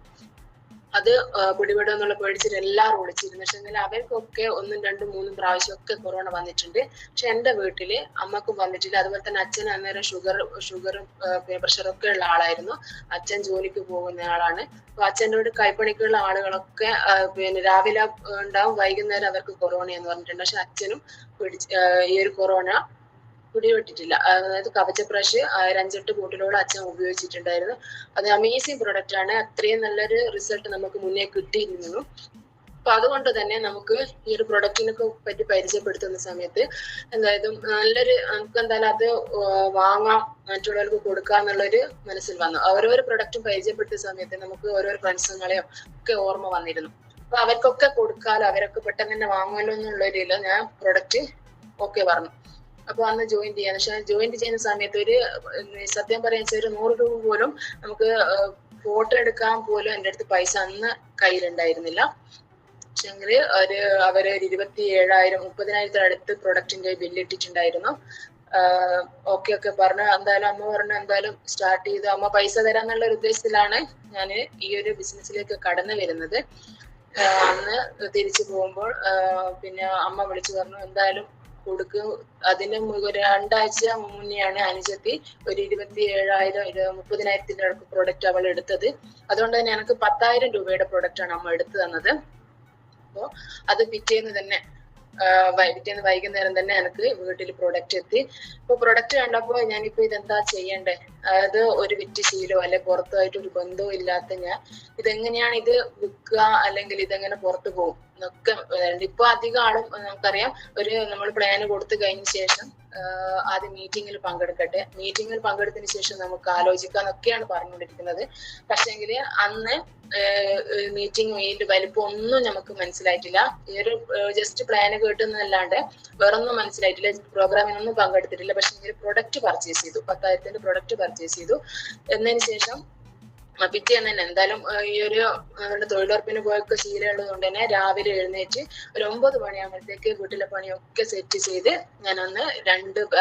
അത് പിടിപെടും എന്നുള്ള പേടിച്ചിട്ട് എല്ലാവരും ഒളിച്ചിരുന്നു. പക്ഷെ അവർക്കൊക്കെ 1, 2, 3 പ്രാവശ്യം ഒക്കെ കൊറോണ വന്നിട്ടുണ്ട്. പക്ഷെ എന്റെ വീട്ടില് അമ്മക്കും വന്നിട്ടില്ല. അതുപോലെ തന്നെ അച്ഛൻ അന്നേരം ഷുഗറും പ്രഷറൊക്കെ ഉള്ള ആളായിരുന്നു. അച്ഛൻ ജോലിക്ക് പോകുന്ന ആളാണ്. അപ്പൊ അച്ഛൻ്റെ വീട് കൈപ്പണിക്കുള്ള ആളുകളൊക്കെ പിന്നെ രാവിലെ ഉണ്ടാവും, വൈകുന്നേരം അവർക്ക് കൊറോണ എന്ന് പറഞ്ഞിട്ടുണ്ട്. പക്ഷെ അച്ഛനും ഈ ഒരു കൊറോണ പിടിപെട്ടിട്ടില്ല. അതായത് കവചപ്രാശ് 5-8 ബോട്ടിലോളം അച്ഛൻ ഉപയോഗിച്ചിട്ടുണ്ടായിരുന്നു. അത് അമേസിങ് പ്രൊഡക്റ്റ് ആണ്. അത്രയും നല്ലൊരു റിസൾട്ട് നമുക്ക് മുന്നേ കിട്ടിയിരുന്നു. അപ്പൊ അതുകൊണ്ട് തന്നെ നമുക്ക് ഈ ഒരു പ്രൊഡക്റ്റിനെ പറ്റി പരിചയപ്പെടുത്തുന്ന സമയത്ത് എന്തായാലും നല്ലൊരു നമുക്ക് എന്തായാലും അത് വാങ്ങാം, മറ്റുള്ളവർക്ക് കൊടുക്കാന്നുള്ളൊരു മനസ്സിൽ വന്നു. ഓരോരോ പ്രൊഡക്റ്റും പരിചയപ്പെടുത്തിയ സമയത്ത് നമുക്ക് ഓരോരോ ഫ്രണ്ട്സുകളെയും ഒക്കെ ഓർമ്മ വന്നിരുന്നു. അപ്പൊ അവർക്കൊക്കെ കൊടുക്കാലോ, അവരൊക്കെ പെട്ടെന്ന് തന്നെ വാങ്ങുമല്ലോ എന്നുള്ളൊരിതിൽ ഞാൻ പ്രൊഡക്റ്റ് ഓക്കെ പറഞ്ഞു. അപ്പൊ അന്ന് ജോയിൻ ചെയ്യാൻ. പക്ഷെ ജോയിൻ ചെയ്യുന്ന സമയത്ത് ഒരു സത്യം പറയാൻ വെച്ചാൽ ഒരു 100 രൂപ പോലും നമുക്ക് ഫോട്ടോ എടുക്കാൻ പോലും എൻ്റെ അടുത്ത് പൈസ അന്ന് കയ്യിലുണ്ടായിരുന്നില്ല. പക്ഷെങ്കിൽ അവര് 27,000 30,000 അടുത്ത് പ്രൊഡക്റ്റിന്റെ ബില്ലിട്ടിട്ടുണ്ടായിരുന്നു. ഒക്കെ പറഞ്ഞു. എന്തായാലും അമ്മ പറഞ്ഞു എന്തായാലും സ്റ്റാർട്ട് ചെയ്ത് അമ്മ പൈസ തരാന്നുള്ള ഒരു ഉദ്ദേശത്തിലാണ് ഞാൻ ഈ ഒരു ബിസിനസ്സിലേക്ക് കടന്നു വരുന്നത്. അന്ന് തിരിച്ചു പോകുമ്പോൾ പിന്നെ അമ്മ വിളിച്ചു പറഞ്ഞു എന്തായാലും കൊടുക്കും. അതിന് 2 ആഴ്ച മുന്നെയാണ് അനുജത്തി ഒരു 27,000 30,000 അടുത്ത് പ്രൊഡക്റ്റ് അവൾ എടുത്തത്. അതുകൊണ്ട് തന്നെ എനിക്ക് 10,000 രൂപയുടെ പ്രൊഡക്റ്റ് ആണ് അമ്മ എടുത്തു തന്നത്. അപ്പോ അത് പിറ്റേന്ന് വൈകുന്നേരം തന്നെ എനിക്ക് വീട്ടിൽ പ്രൊഡക്റ്റ് എത്തി. ഇപ്പൊ പ്രൊഡക്റ്റ് കണ്ടപ്പോ ഞാനിപ്പോ ഇതെന്താ ചെയ്യണ്ടേ, അതായത് ഒരു വിറ്റ് ശീലോ അല്ലെ പുറത്തുമായിട്ട് ഒരു ബന്ധവും ഇല്ലാത്ത ഞാൻ ഇതെങ്ങനെയാണ് ഇത് വിൽക്കുക, അല്ലെങ്കിൽ ഇതെങ്ങനെ പുറത്തു പോകും എന്നൊക്കെ. ഇപ്പൊ അധികം ആളും നമുക്കറിയാം നമ്മൾ പ്ലാന് കൊടുത്തു കഴിഞ്ഞ ശേഷം ആദ്യം മീറ്റിങ്ങിൽ പങ്കെടുക്കട്ടെ, മീറ്റിങ്ങിൽ പങ്കെടുത്തതിന് ശേഷം നമുക്ക് ആലോചിക്കാന്നൊക്കെയാണ് പറഞ്ഞുകൊണ്ടിരിക്കുന്നത്. പക്ഷെങ്കിൽ അന്ന് മീറ്റിംഗ് ഇതിന്റെ വലിപ്പം ഒന്നും നമുക്ക് മനസ്സിലായിട്ടില്ല. ഈ ഒരു ജസ്റ്റ് പ്ലാന് കേട്ടുന്നല്ലാണ്ട് വേറൊന്നും മനസ്സിലായിട്ടില്ല. പ്രോഗ്രാമിനൊന്നും പങ്കെടുത്തിട്ടില്ല. പക്ഷെ പ്രൊഡക്റ്റ് പർച്ചേസ് ചെയ്തു, 10,000 പ്രൊഡക്റ്റ് പർച്ചേസ് ചെയ്തു. എന്നതിന് ശേഷം പിറ്റേന്ന് തന്നെ എന്തായാലും ഈ ഒരു തൊഴിലുറപ്പിന് പോയൊക്കെ ശീലമുള്ളത് കൊണ്ട് തന്നെ രാവിലെ എഴുന്നേറ്റ് ഒരു 9 മണിയാകുമ്പോഴത്തേക്ക് വീട്ടിലെ പണിയൊക്കെ സെറ്റ് ചെയ്ത് ഞാൻ അന്ന്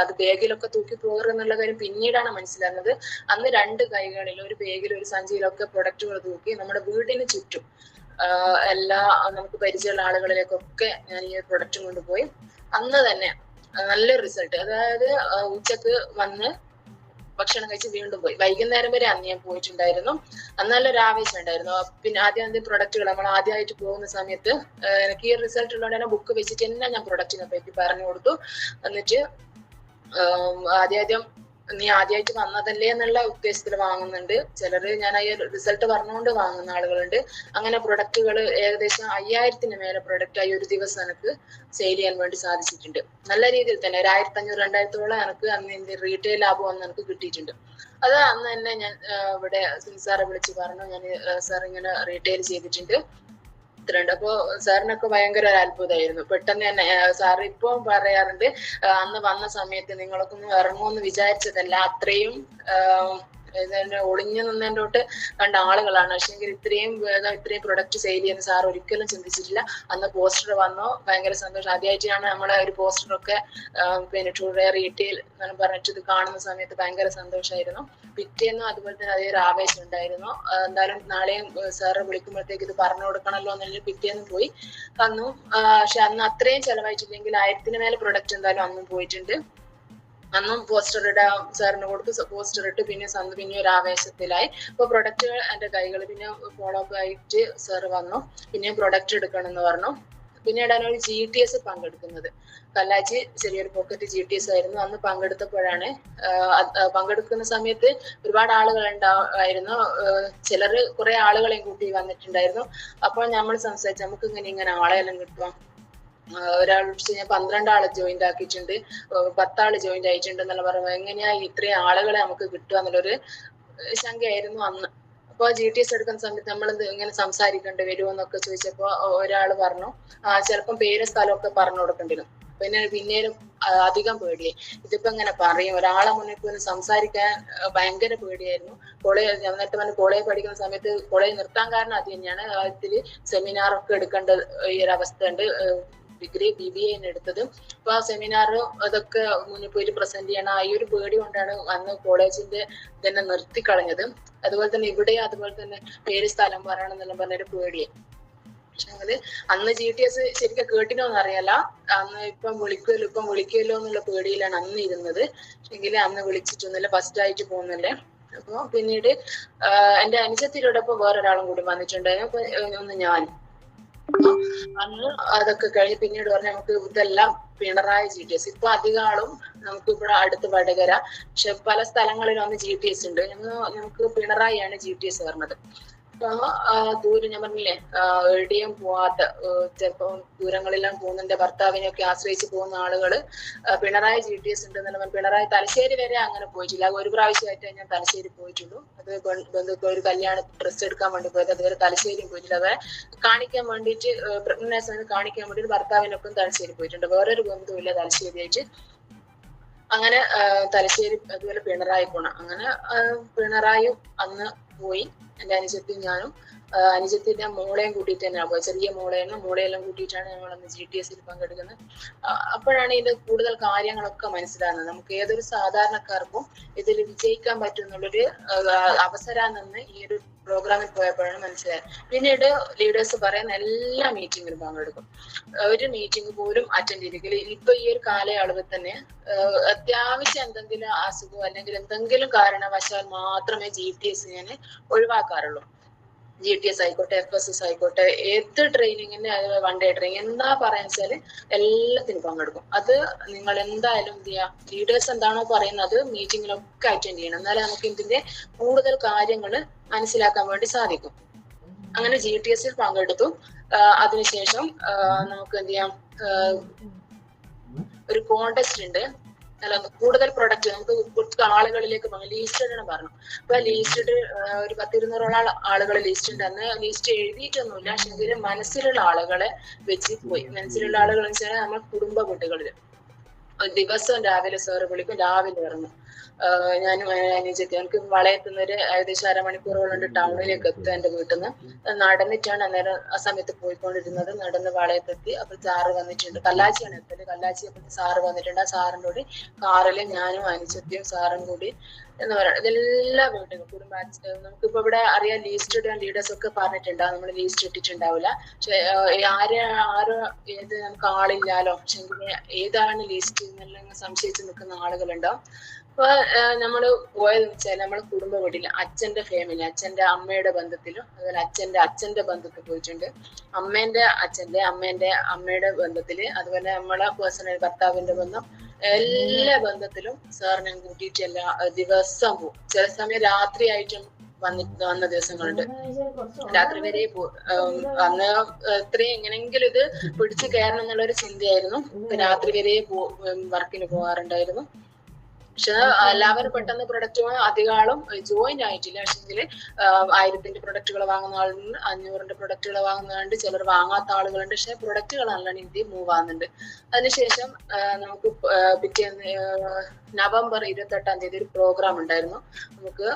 അത് ബാഗിലൊക്കെ തൂക്കി പോകരുന്നുള്ള കാര്യം പിന്നീടാണ് മനസ്സിലാകുന്നത്. അന്ന് 2 കൈകളിൽ ഒരു ബാഗിൽ ഒരു സഞ്ചിയിലൊക്കെ പ്രൊഡക്റ്റുകൾ തൂക്കി നമ്മുടെ വീടിന് ചുറ്റും എല്ലാ നമുക്ക് പരിചയമുള്ള ആളുകളിലേക്കൊക്കെ ഞാൻ ഈ പ്രൊഡക്റ്റും കൊണ്ടുപോയി. അന്ന് തന്നെ നല്ലൊരു റിസൾട്ട്. അതായത് ഉച്ചക്ക് വന്ന് ഭക്ഷണം കഴിച്ച് വീണ്ടും പോയി. വൈകുന്നേരം വരെ അന്ന് ഞാൻ പോയിട്ടുണ്ടായിരുന്നു. അന്ന് നല്ലൊരു ആവേശം ഉണ്ടായിരുന്നു. പിന്നെ ആദ്യം പ്രൊഡക്റ്റുകൾ നമ്മൾ ആദ്യമായിട്ട് പോകുന്ന സമയത്ത് എനിക്ക് ഈ റിസൾട്ട് ഉള്ളതുകൊണ്ട് തന്നെ ബുക്ക് വെച്ചിട്ട് തന്നെ ഞാൻ പ്രൊഡക്റ്റിനെ പറ്റി പറഞ്ഞു കൊടുത്തു. എന്നിട്ട് ആദ്യം നീ ആദ്യമായിട്ട് വന്നതല്ലേ എന്നുള്ള ഉദ്ദേശത്തിൽ വാങ്ങുന്നുണ്ട്. ചിലര് ഞാൻ ഈ റിസൾട്ട് പറഞ്ഞുകൊണ്ട് വാങ്ങുന്ന ആളുകളുണ്ട്. അങ്ങനെ പ്രൊഡക്റ്റുകൾ ഏകദേശം 5,000-ന് മേലെ പ്രൊഡക്റ്റ് ആയി ഒരു ദിവസം എനിക്ക് സെയിൽ ചെയ്യാൻ വേണ്ടി സാധിച്ചിട്ടുണ്ട്. നല്ല രീതിയിൽ തന്നെ 1,500-2,000-ഓളം എനിക്ക് അന്ന് റീറ്റെയിൽ ലാഭം അന്ന് എനിക്ക് കിട്ടിയിട്ടുണ്ട്. അത് അന്ന് തന്നെ ഞാൻ ഇവിടെ സാറെ വിളിച്ച് പറഞ്ഞു, ഞാൻ സാർ ഇങ്ങനെ റീറ്റെയിൽ ചെയ്തിട്ടുണ്ട്. അപ്പൊ സാറിനൊക്കെ ഭയങ്കര ഒരു അത്ഭുതമായിരുന്നു. പെട്ടെന്ന് തന്നെ സാർ ഇപ്പൊ പറയാറുണ്ട്, അന്ന് വന്ന സമയത്ത് നിങ്ങളൊക്കെ ഒന്ന് ഇറങ്ങുമെന്ന് വിചാരിച്ചതല്ല, അത്രയും ഒളിഞ്ഞു നിന്നതിൻ്റെ കണ്ട ആളുകളാണ്. പക്ഷെങ്കിൽ ഇത്രയും വേഗം ഇത്രയും പ്രൊഡക്റ്റ് സെയിൽ ചെയ്യുന്ന സാർ ഒരിക്കലും ചിന്തിച്ചിട്ടില്ല. അന്ന് പോസ്റ്റർ വന്നു, ഭയങ്കര സന്തോഷം. ആദ്യമായിട്ടാണ് നമ്മളെ ഒരു പോസ്റ്ററൊക്കെ പിന്നെ ടൂർ റീറ്റെയിൽ എന്ന് പറഞ്ഞിട്ട് ഇത് കാണുന്ന സമയത്ത് ഭയങ്കര സന്തോഷമായിരുന്നു. പിറ്റേന്നും അതുപോലെ തന്നെ അതേ ഒരു ആവേശം ഉണ്ടായിരുന്നു. എന്തായാലും നാളെയും സാറ് വിളിക്കുമ്പോഴത്തേക്ക് ഇത് പറഞ്ഞു കൊടുക്കണമല്ലോ എന്നുള്ള പിറ്റേന്ന് പോയി അന്നും. പക്ഷെ അന്ന് അത്രയും ചെലവായിട്ടില്ലെങ്കിൽ 1,000-ന് മേലെ പ്രൊഡക്റ്റ് എന്തായാലും അന്നും പോയിട്ടുണ്ട്. അന്നും പോസ്റ്റർ ഇടാൻ സാറിന് കൊടുത്ത് പോസ്റ്റർ ഇട്ട് പിന്നെ ഒരു ആവേശത്തിലായി. അപ്പൊ പ്രൊഡക്റ്റുകൾ എന്റെ കൈകൾ പിന്നെ ഫോളോ അപ്പ് ആയിട്ട് സാറ് വന്നു, പിന്നെ പ്രൊഡക്റ്റ് എടുക്കണം എന്ന് പറഞ്ഞു. പിന്നീടാണ് ഒരു GTS പങ്കെടുക്കുന്നത്. കല്ലാച്ചി ചെറിയൊരു പോക്കറ്റ് GTS ആയിരുന്നു. അന്ന് പങ്കെടുത്തപ്പോഴാണ് പങ്കെടുക്കുന്ന സമയത്ത് ഒരുപാട് ആളുകൾ ഉണ്ടായിരുന്നു. ചിലര് കുറെ ആളുകളെയും കൂട്ടി വന്നിട്ടുണ്ടായിരുന്നു. അപ്പോൾ നമ്മൾ സംസാരിച്ചു, നമുക്ക് ഇങ്ങനെ ആളെല്ലാം കിട്ടുക. ഒരാൾ 12 ആളെ ജോയിന്റ് ആക്കിയിട്ടുണ്ട്, 10 ആള് ജോയിന്റ് ആയിട്ടുണ്ട് എന്നുള്ള പറയുമ്പോൾ എങ്ങനെയാ ഇത്രയും ആളുകളെ നമുക്ക് കിട്ടുക എന്നുള്ളൊരു ശങ്കയായിരുന്നു അന്ന്. അപ്പൊ GTS എടുക്കുന്ന സമയത്ത് നമ്മൾ ഇങ്ങനെ സംസാരിക്കേണ്ടി വരുമോ എന്നൊക്കെ ചോദിച്ചപ്പോ ഒരാൾ പറഞ്ഞു, ചിലപ്പം പേരും സ്ഥലമൊക്കെ പറഞ്ഞു കൊടുക്കേണ്ടി വരും. പിന്നീട് അധികം പേടിയായി. ഇതിപ്പോ ഇങ്ങനെ പറയും, ഒരാളെ മുന്നിൽ പോലും സംസാരിക്കാൻ ഭയങ്കര പേടിയായിരുന്നു. കോളേജ് പഠിക്കുന്ന സമയത്ത് കോളേജ് നിർത്താൻ കാരണം അത് തന്നെയാണ്. ഇതില് സെമിനാറൊക്കെ എടുക്കേണ്ട ഈ ഒരു അവസ്ഥ ഉണ്ട്. ഡിഗ്രി BBA എടുത്തത്. അപ്പൊ ആ സെമിനാറും അതൊക്കെ മുന്നിൽ പോയിട്ട് പ്രസന്റ് ചെയ്യണം. ഈ ഒരു പേടി കൊണ്ടാണ് അന്ന് കോളേജിന്റെ തന്നെ നിർത്തിക്കളഞ്ഞത്. അതുപോലെ തന്നെ ഇവിടെ അതുപോലെ തന്നെ പേര് സ്ഥലം പറയണം എന്നെല്ലാം പറഞ്ഞൊരു പേടിയായി. പക്ഷെ അന്ന് GTS ശരിക്കും കേട്ടിനോന്ന് അറിയാല. അന്ന് ഇപ്പം വിളിക്കുമല്ലോ എന്നുള്ള പേടിയിലാണ് അന്ന് ഇരുന്നത്. എങ്കിലും അന്ന് വിളിച്ചിട്ടൊന്നുമില്ല, ഫസ്റ്റ് ആയിട്ട് പോകുന്നില്ലേ. അപ്പൊ പിന്നീട് എന്റെ അനുജത്തിനോടൊപ്പം വേറൊരാളും കൂടി വന്നിട്ടുണ്ടായിരുന്നു. അപ്പൊ ഒന്ന് ഞാൻ അന്ന് അതൊക്കെ കഴിഞ്ഞ് പിന്നീട് പറഞ്ഞ നമുക്ക് ഇതെല്ലാം പിണറായി GTS. ഇപ്പൊ അധികം ആളും നമുക്ക് ഇവിടെ അടുത്ത് വടകര, പക്ഷെ പല സ്ഥലങ്ങളിലും അന്ന് GTS ഉണ്ട്. നമുക്ക് പിണറായിയാണ് GTS പറഞ്ഞത്. അപ്പൊ ദൂരം ഞാൻ പറഞ്ഞില്ലേ, എവിടെയും പോവാത്ത ചിലപ്പോ ദൂരങ്ങളെല്ലാം പോകുന്നുണ്ട്, ഭർത്താവിനെയൊക്കെ ആശ്രയിച്ച് പോകുന്ന ആളുകള് പിണറായി GTS ഉണ്ടെന്നുള്ള. പിണറായി തലശ്ശേരി വരെ അങ്ങനെ പോയിട്ടില്ല. ഒരു പ്രാവശ്യമായിട്ട് ഞാൻ തലശ്ശേരി പോയിട്ടുള്ളൂ. അത് ബന്ധുക്കൾ ഒരു കല്യാണ ഡ്രസ്സ് എടുക്കാൻ വേണ്ടി പോയത്. അതുവരെ തലശ്ശേരി പോയിട്ടില്ല. അവരെ കാണിക്കാൻ വേണ്ടിയിട്ട് പ്രഗ്നൻസി കാണിക്കാൻ വേണ്ടിയിട്ട് ഭർത്താവിനൊപ്പം തലശ്ശേരി പോയിട്ടുണ്ട്. വേറൊരു ബന്ധുവില്ല തലശ്ശേരി ആയിട്ട്. അങ്ങനെ തലശ്ശേരി അതുപോലെ പിണറായി പോണം. അങ്ങനെ പിണറായും അന്ന് പോയി. എന്റെ അനുജത്തിയും ഞാനും അനുജത്തിന്റെ മോളെയും കൂട്ടിയിട്ട് തന്നെയാണ് പോയത്. ചെറിയ മോളെയെല്ലാം കൂട്ടിയിട്ടാണ് ഞങ്ങൾ അന്ന് GTS പങ്കെടുക്കുന്നത്. അപ്പോഴാണ് ഇതിന്റെ കൂടുതൽ കാര്യങ്ങളൊക്കെ മനസ്സിലാകുന്നത്. നമുക്ക് ഏതൊരു സാധാരണക്കാർക്കും ഇതിൽ വിജയിക്കാൻ പറ്റും എന്നുള്ളൊരു അവസരമെന്ന് ഈ ഒരു പ്രോഗ്രാമിൽ പോയപ്പോഴാണ് മനസ്സിലായത്. പിന്നീട് ലീഡേഴ്സ് പറയുന്ന എല്ലാ മീറ്റിങ്ങിലും പങ്കെടുക്കും. ഒരു മീറ്റിംഗ് പോലും അറ്റൻഡ് ചെയ്തിരിക്കില്ല. ഇപ്പൊ ഈ ഒരു കാലയളവിൽ തന്നെ അത്യാവശ്യം എന്തെങ്കിലും അസുഖം അല്ലെങ്കിൽ എന്തെങ്കിലും കാരണവശാൽ മാത്രമേ GTS ഞാൻ ഒഴിവാക്കാറുള്ളൂ. GTS ആയിക്കോട്ടെ, FSS ആയിക്കോട്ടെ, ഏത് ട്രെയിനിങ്ങിന്, വൺ ഡേ ട്രെയിനിങ് എന്താ പറയാന്ന് വെച്ചാല് എല്ലാത്തിനും പങ്കെടുക്കും. അത് നിങ്ങൾ എന്തായാലും എന്ത് ചെയ്യാ, ലീഡേഴ്സ് എന്താണോ പറയുന്നത് മീറ്റിങ്ങിലൊക്കെ അറ്റൻഡ് ചെയ്യണം. എന്നാലേ നമുക്ക് ഇതിന്റെ കൂടുതൽ കാര്യങ്ങൾ മനസ്സിലാക്കാൻ വേണ്ടി സാധിക്കും. അങ്ങനെ GTS പങ്കെടുത്തു. അതിനുശേഷം നമുക്ക് എന്ത് ചെയ്യാം, ഒരു കോൺടെസ്റ്റ് ഉണ്ട്. അല്ല, കൂടുതൽ പ്രൊഡക്റ്റ് നമുക്ക് കുറച്ച് ആളുകളിലേക്ക് ലീസ്റ്റ് പറഞ്ഞു. അപ്പൊ ലീസ്റ്റ് ഒരു 10-200 ആളുകൾ ലിസ്റ്റ് ഉണ്ട്. അന്ന് ലിസ്റ്റ് എഴുതിയിട്ടൊന്നുമില്ല, പക്ഷെ മനസ്സിലുള്ള ആളുകളെ വെച്ച് പോയി. മനസ്സിലുള്ള ആളുകൾ എന്ന് വെച്ചാൽ നമ്മൾ കുടുംബ വീട്ടുകളിൽ ദിവസം രാവിലെ സാറ് വിളിക്കും, രാവിലെ ഇറങ്ങും. ഞാനും അനുജത്തി എനിക്ക് വളയത്തുന്നൊരു ഏകദേശം അരമണിക്കൂറുകളുണ്ട് ടൗണിലേക്ക് എത്തുക. എന്റെ വീട്ടിൽ നിന്ന് നടന്നിട്ടാണ് അന്നേരം ആ സമയത്ത് പോയിക്കൊണ്ടിരുന്നത്. നടന്ന് വളയത്തെത്തി. അപ്പൊ സാറ് വന്നിട്ടുണ്ട്. കല്ലാച്ചിയാണ് എത്തല്. കല്ലാച്ചി അപ്പത്തെ സാറ് വന്നിട്ടുണ്ട്. ആ സാറിൻ്റെ കൂടി കാറില് ഞാനും അനുജത്തിയും സാറും കൂടി എന്ന് പറയുന്നത് ഇതെല്ലാ വീട്ടിലും കുടുംബ. നമുക്കിപ്പോ ഇവിടെ അറിയാം, ലീസ്റ്റ് ഇടാൻ ലീഡേഴ്സ് ഒക്കെ പറഞ്ഞിട്ടുണ്ടാവും. നമ്മൾ ലീസ്റ്റ് ഇട്ടിട്ടുണ്ടാവില്ല. പക്ഷെ ആരോ ഏത് നമുക്ക് ആളില്ലാലോ, പക്ഷെ ഏതാണ് ലീസ്റ്റ് എന്നെല്ലാം സംശയിച്ച് നിൽക്കുന്ന ആളുകളുണ്ടാവും. അപ്പൊ നമ്മള് പോയതെന്ന് വെച്ചാൽ നമ്മള് കുടുംബ വീട്ടില് അച്ഛന്റെ ഫാമിലി, അച്ഛന്റെ അമ്മയുടെ ബന്ധത്തിലും അതുപോലെ അച്ഛന്റെ ബന്ധത്തിൽ പോയിട്ടുണ്ട്. അമ്മയുടെ ബന്ധത്തില്, അതുപോലെ നമ്മളെ പേഴ്സണൽ ഭർത്താവിന്റെ ബന്ധം, എല്ലാ ബന്ധത്തിലും സാർ ഞാൻ കൂട്ടിയിട്ട് ദിവസം പോകും. ചില സമയം രാത്രിയായിട്ടും വന്ന ദിവസങ്ങളുണ്ട്. രാത്രി വരെ അന്ന് ഇത്രയും എങ്ങനെങ്കിലും ഇത് പിടിച്ചു കയറണം എന്നുള്ളൊരു ചിന്തയായിരുന്നു. രാത്രി വരെ വർക്കിന് പോകാറുണ്ടായിരുന്നു. പക്ഷെ എല്ലാവരും പെട്ടെന്ന് പ്രൊഡക്റ്റ് അധികം ആളും ജോയിൻ ആയിട്ടില്ല. പക്ഷെങ്കിൽ 1000ന്റെ പ്രൊഡക്റ്റുകൾ വാങ്ങുന്ന ആളുണ്ട്, 500ന്റെ പ്രൊഡക്റ്റുകൾ വാങ്ങുന്നുണ്ട്, ചിലർ വാങ്ങാത്ത ആളുകളുണ്ട്. പക്ഷെ പ്രൊഡക്റ്റുകൾ നല്ല രീതിയിൽ മൂവ് ആകുന്നുണ്ട്. അതിനുശേഷം നമുക്ക് പിറ്റേന്ന് നവംബർ 28-ാം തീയതി ഒരു പ്രോഗ്രാം ഉണ്ടായിരുന്നു. നമുക്ക്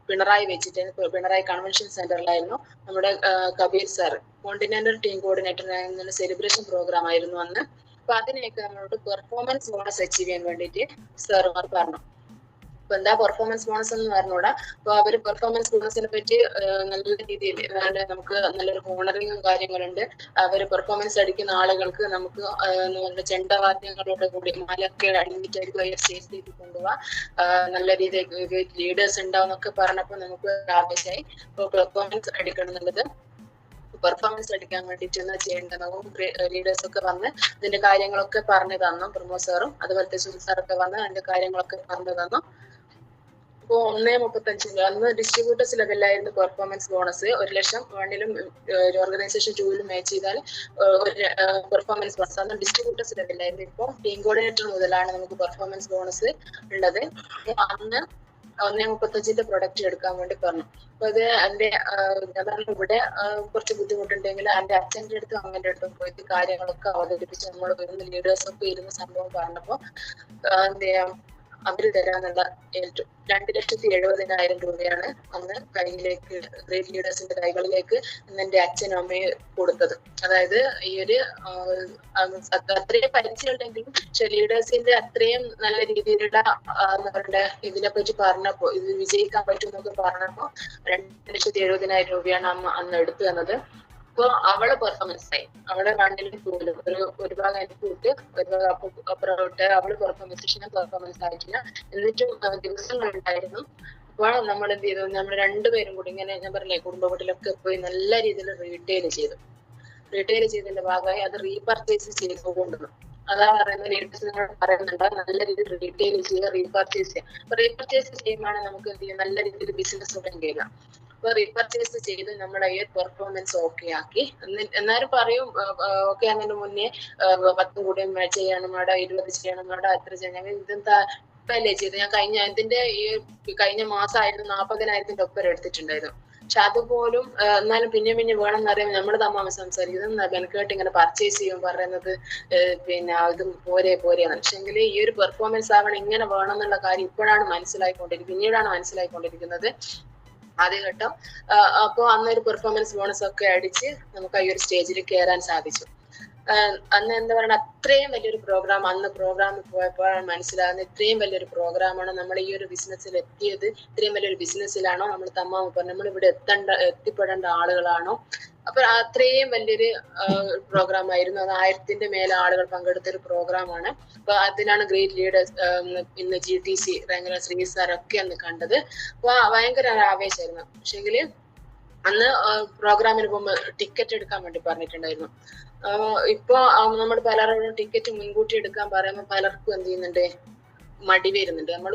പിണറായി വെച്ചിട്ട്, പിണറായി കൺവെൻഷൻ സെന്ററിലായിരുന്നു. നമ്മുടെ Kabir sir continental team coordinator എന്ന സെലിബ്രേഷൻ പ്രോഗ്രാം ആയിരുന്നു അന്ന്. അപ്പൊ അതിനെയൊക്കെ നമ്മളോട് പെർഫോമൻസ് ബോണസ് അച്ചീവ് ചെയ്യാൻ വേണ്ടിയിട്ട് സാറുമാർ പറഞ്ഞു. അപ്പൊ എന്താ പെർഫോമൻസ് ബോണസ് എന്ന് പറഞ്ഞൂടാ. അപ്പൊ അവര് പെർഫോമൻസ് ബോണസിനെ പറ്റി നല്ല രീതിയിൽ നമുക്ക് നല്ലൊരു ഹോണറിങ്ങും കാര്യങ്ങളുണ്ട്. അവര് പെർഫോമൻസ് അടിക്കുന്ന ആളുകൾക്ക് നമുക്ക് ചെണ്ടവാദ്യങ്ങളോട് കൂടി മാലൊക്കെ അണിഞ്ഞിട്ടായിരിക്കും സ്റ്റേജിലേക്ക് കൊണ്ടുപോവാ. നല്ല രീതിയിൽ ലീഡേഴ്സ് ഉണ്ടാവും എന്നൊക്കെ പറഞ്ഞപ്പോ നമുക്ക് ആവശ്യമായി പെർഫോമൻസ് അടിക്കണം എന്നുള്ളത്. പെർഫോമൻസ് എടുക്കാൻ വേണ്ടിയിട്ട് എന്താ ചെയ്യേണ്ടത് ലീഡേഴ്സ് ഒക്കെ വന്ന് അതിന്റെ കാര്യങ്ങളൊക്കെ പറഞ്ഞു തന്നു. പ്രമോദ് സാറും അതുപോലത്തെ സുനിൽ സാറൊക്കെ വന്ന് അതിന്റെ കാര്യങ്ങളൊക്കെ പറഞ്ഞു തന്നു. ഇപ്പോ 1.35 അന്ന് ഡിസ്ട്രിബ്യൂട്ടേഴ്സ് ലെവലിലായിരുന്നു പെർഫോമൻസ് ബോണസ്. 1,00,000 1ലും ഓർഗനൈസേഷൻ 2ലും മാച്ച് ചെയ്താൽ പെർഫോമൻസ് ബോണസ് അന്ന് ഡിസ്ട്രിബ്യൂട്ടേഴ്സ് ലെവലിലായിരുന്നു. ഇപ്പോൾ ടീം കോർഡിനേറ്റർ മുതലാണ് നമുക്ക് പെർഫോമൻസ് ബോണസ് ഉള്ളത്. അന്ന് 1.35 പ്രൊഡക്റ്റ് എടുക്കാൻ വേണ്ടി പറഞ്ഞു. അപ്പൊ അത് എന്റെ ഞാൻ പറഞ്ഞു ഇവിടെ കുറച്ച് ബുദ്ധിമുട്ടുണ്ടെങ്കിൽ എന്റെ അച്ഛൻ്റെ അടുത്തും അമ്മേന്റെ അടുത്തും പോയിട്ട് കാര്യങ്ങളൊക്കെ അവതരിപ്പിച്ച് നമ്മൾ വരുന്ന ലീഡേഴ്സ് ഒക്കെ ഇരുന്ന സംഭവം പറഞ്ഞപ്പോ എന്ത് ചെയ്യാം അവര് തരാന്നുള്ള 2,70,000 രൂപയാണ് അന്ന് കയ്യിലേക്ക് ഗ്രേറ്റ് ലീഡേഴ്സിന്റെ കൈകളിലേക്ക് എന്റെ അച്ഛനും അമ്മയും കൊടുത്തത്. അതായത് ഈ ഒരു അത്രയും പരിചയമുണ്ടെങ്കിലും പക്ഷെ ലീഡേഴ്സിന്റെ അത്രയും നല്ല രീതിയിലുള്ള എന്താ പറയണ്ടേ ഇതിനെപ്പറ്റി പറഞ്ഞപ്പോ ഇത് വിജയിക്കാൻ പറ്റും എന്നൊക്കെ പറഞ്ഞപ്പോ 2,70,000 രൂപയാണ് അമ്മ അന്ന് എടുത്തു തന്നത്. അപ്പൊ അവള് പെർഫോമൻസ് ആയി. അവളെ കണ്ടിൽ പോലും ഒരു ഭാഗം എനിക്ക് വിട്ട് ഒരു ഭാഗം അപ്പുറം വിട്ട് അവള് പെർഫോമൻസ് ആയിട്ടില്ല. എന്നിട്ടും ദിവസങ്ങൾ ഉണ്ടായിരുന്നു. അപ്പോൾ നമ്മൾ എന്ത് ചെയ്തു, നമ്മൾ രണ്ടുപേരും കൂടി ഇങ്ങനെ ഞാൻ പറഞ്ഞില്ലേ കുടുംബ വീട്ടിലൊക്കെ പോയി നല്ല രീതിയിൽ റീറ്റെയിൽ ചെയ്തതിന്റെ ഭാഗമായി അത് റീപർച്ചേസ് ചെയ്തുകൊണ്ടുവന്നു. അതാ പറയുന്നത് ലീഡേഴ്സ് പറയുന്നുണ്ട് നല്ല രീതിയിൽ റീറ്റെയിൽ ചെയ്യുക, റീപർച്ചേസ് ചെയ്യുക. അപ്പൊ റീപർച്ചേസ് ചെയ്യുമ്പോഴാണ് നമുക്ക് എന്ത് ചെയ്യാം നല്ല രീതിയിൽ ബിസിനസ് തുടങ്ങി ചെയ്യുക. അപ്പൊ റീപർച്ചേസ് ചെയ്ത് നമ്മളെ ഈ പെർഫോമൻസ് ഓക്കെ ആക്കി. എന്നാലും പറയും ഓക്കെ ആകുന്നതിന് മുന്നേ 10 കൂടി ചെയ്യണം മേഡം, 20 ചെയ്യണം മേഡം, എത്ര ചെയ്യണം, ഇതെന്താ ഇപ്പല്ലേ ചെയ്ത് ഞാൻ കഴിഞ്ഞ മാസമായിരുന്നു 40,000 ഒപ്പം എടുത്തിട്ടുണ്ടായിരുന്നു. പക്ഷെ അതുപോലും എന്നാലും പിന്നെ വേണം എന്നറിയാം നമ്മൾ തമ്മിൽ സംസാരിക്കുന്നത് ബെനക്കേട്ട് ഇങ്ങനെ പർച്ചേസ് ചെയ്യും പറയുന്നത് പിന്നെ ഇത് പോരെയാണ്. പക്ഷെങ്കിൽ ഈ ഒരു പെർഫോമൻസ് ആവണം ഇങ്ങനെ വേണം എന്നുള്ള കാര്യം ഇപ്പോഴാണ് പിന്നീടാണ് മനസ്സിലായിക്കൊണ്ടിരിക്കുന്നത്. ആദ്യഘട്ടം അപ്പൊ അന്നൊരു പെർഫോമൻസ് ബോണസ് ഒക്കെ അടിച്ച് നമുക്ക് ഈ ഒരു സ്റ്റേജിൽ കയറാൻ സാധിച്ചു. അന്ന് എന്താ പറയുക അത്രയും വലിയൊരു പ്രോഗ്രാം അന്ന് പ്രോഗ്രാമിൽ പോയപ്പോഴാണ് മനസ്സിലാകുന്നത് ഇത്രയും വലിയൊരു പ്രോഗ്രാമാണ് നമ്മൾ ഈ ഒരു ബിസിനസ്സിൽ എത്തിയത്. ഇത്രയും വലിയൊരു ബിസിനസ്സിലാണോ നമ്മൾ നമ്മൾ ഇവിടെ എത്തിപ്പെടേണ്ട ആളുകളാണോ? അപ്പൊ അത്രയും വലിയൊരു പ്രോഗ്രാം ആയിരുന്നു. അത് 1000ന്റെ മേലെ ആളുകൾ പങ്കെടുത്ത ഒരു പ്രോഗ്രാമാണ്. അപ്പൊ അതിനാണ് ഗ്രേറ്റ് ലീഡേഴ്സ് ഇന്ന് GTC ശ്രീ സാറൊക്കെ അന്ന് കണ്ടത്. അപ്പൊ ഭയങ്കര ആവേശമായിരുന്നു. പക്ഷെങ്കില് അന്ന് പ്രോഗ്രാമിന് പോകുമ്പോൾ ടിക്കറ്റ് എടുക്കാൻ വേണ്ടി പറഞ്ഞിട്ടുണ്ടായിരുന്നു. ഇപ്പൊ നമ്മൾ പലരോടും ടിക്കറ്റ് മുൻകൂട്ടി എടുക്കാൻ പറയുമ്പോൾ പലർക്കും എന്ത് ചെയ്യുന്നുണ്ട് മടി വരുന്നുണ്ട്. നമ്മൾ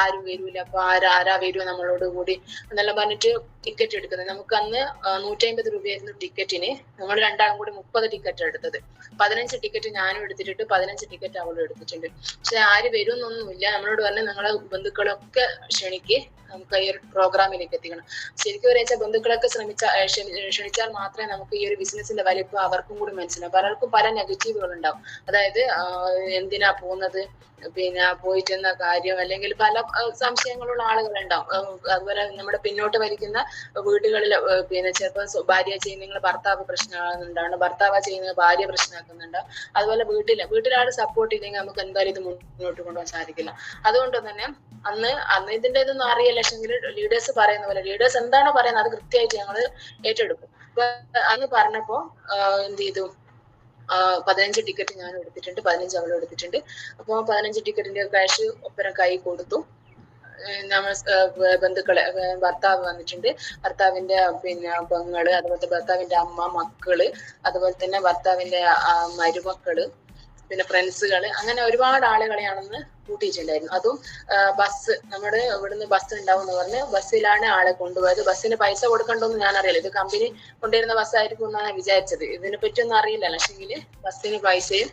ആരും വരൂല, അപ്പൊ ആരാ വരുമോ നമ്മളോട് കൂടി എന്നെല്ലാം പറഞ്ഞിട്ട് ടിക്കറ്റ് എടുക്കുന്നത്. നമുക്ക് അന്ന് 150 രൂപയായിരുന്നു ടിക്കറ്റിന്. നമ്മൾ രണ്ടാളും കൂടി 30 ടിക്കറ്റ് എടുത്തത്. 15 ടിക്കറ്റ് ഞാനും എടുത്തിട്ടുണ്ട്, 15 ടിക്കറ്റ് അവളും എടുത്തിട്ടുണ്ട്. പക്ഷെ ആര് വരുമെന്നൊന്നുമില്ല. നമ്മളോട് പറഞ്ഞ് നിങ്ങളെ ബന്ധുക്കളൊക്കെ ക്ഷണിക്ക്, നമുക്ക് ഈ ഒരു പ്രോഗ്രാമിലേക്ക് എത്തിക്കണം. ശരിക്കും പറയാ ബന്ധുക്കളൊക്കെ ക്ഷണിച്ചാൽ മാത്രമേ നമുക്ക് ഈ ഒരു ബിസിനസിന്റെ വലിപ്പം അവർക്കും കൂടി മനസ്സിലാവും. പലർക്കും പല നെഗറ്റീവുകൾ ഉണ്ടാവും. അതായത് എന്തിനാ പോകുന്നത്, പിന്നെ പോയിട്ടുന്ന കാര്യം, അല്ലെങ്കിൽ പല സംശയങ്ങളുള്ള ആളുകളുണ്ടാവും. അതുപോലെ നമ്മുടെ പിന്നോട്ട് വലിക്കുന്ന വീടുകളിൽ പിന്നെ ചിലപ്പോൾ ഭാര്യ ചെയ്യുന്ന ഭർത്താവ് പ്രശ്നമാകുന്നുണ്ടാണ്, ഭർത്താവ് ചെയ്യുന്നത് ഭാര്യ പ്രശ്നമാക്കുന്നുണ്ടാവും. അതുപോലെ വീട്ടിലാട് സപ്പോർട്ട് ഇല്ലെങ്കിൽ നമുക്ക് എന്തായാലും ഇത് മുന്നോട്ട് കൊണ്ടുപോകാൻ സാധിക്കില്ല. അതുകൊണ്ട് തന്നെ അന്ന് ഇതിന്റെ ഇതൊന്നും അറിയില്ലെങ്കിൽ ലീഡേഴ്സ് പറയുന്ന പോലെ ലീഡേഴ്സ് എന്താണോ പറയുന്നത് അത് കൃത്യമായിട്ട് ഞങ്ങള് ഏറ്റെടുക്കും. അപ്പൊ അന്ന് പറഞ്ഞപ്പോ എന്ത് ചെയ്തു, 15 ടിക്കറ്റ് ഞാൻ എടുത്തിട്ടുണ്ട്, 15 അവളും എടുത്തിട്ടുണ്ട്. അപ്പൊ 15 ടിക്കറ്റിന്റെ ക്യാഷ് ഒപ്പരം കൈ കൊടുത്തു. നമ്മൾ ബന്ധുക്കളെ ഭർത്താവ് വന്നിട്ടുണ്ട്, ഭർത്താവിന്റെ പിന്നെ പെങ്ങള്, അതുപോലത്തെ ഭർത്താവിന്റെ അമ്മ, മക്കള്, അതുപോലെ തന്നെ ഭർത്താവിന്റെ മരുമക്കള്, പിന്നെ ഫ്രണ്ട്സുകള്, അങ്ങനെ ഒരുപാട് ആളുകളെയാണെന്ന് കൂട്ടിയിട്ടുണ്ടായിരുന്നു. അതും ബസ്, നമ്മുടെ ഇവിടുന്ന് ബസ് ഉണ്ടാവും എന്ന് പറഞ്ഞ് ബസ്സിലാണ് ആളെ കൊണ്ടുപോയത്. ബസ്സിന് പൈസ കൊടുക്കണ്ടോന്ന് ഞാൻ അറിയില്ല, ഇത് കമ്പനി കൊണ്ടുവരുന്ന ബസ്സായിരിക്കും എന്നാണ് വിചാരിച്ചത്. ഇതിനെ പറ്റിയൊന്നും അറിയില്ല. പക്ഷെങ്കിൽ ബസ്സിന് പൈസയും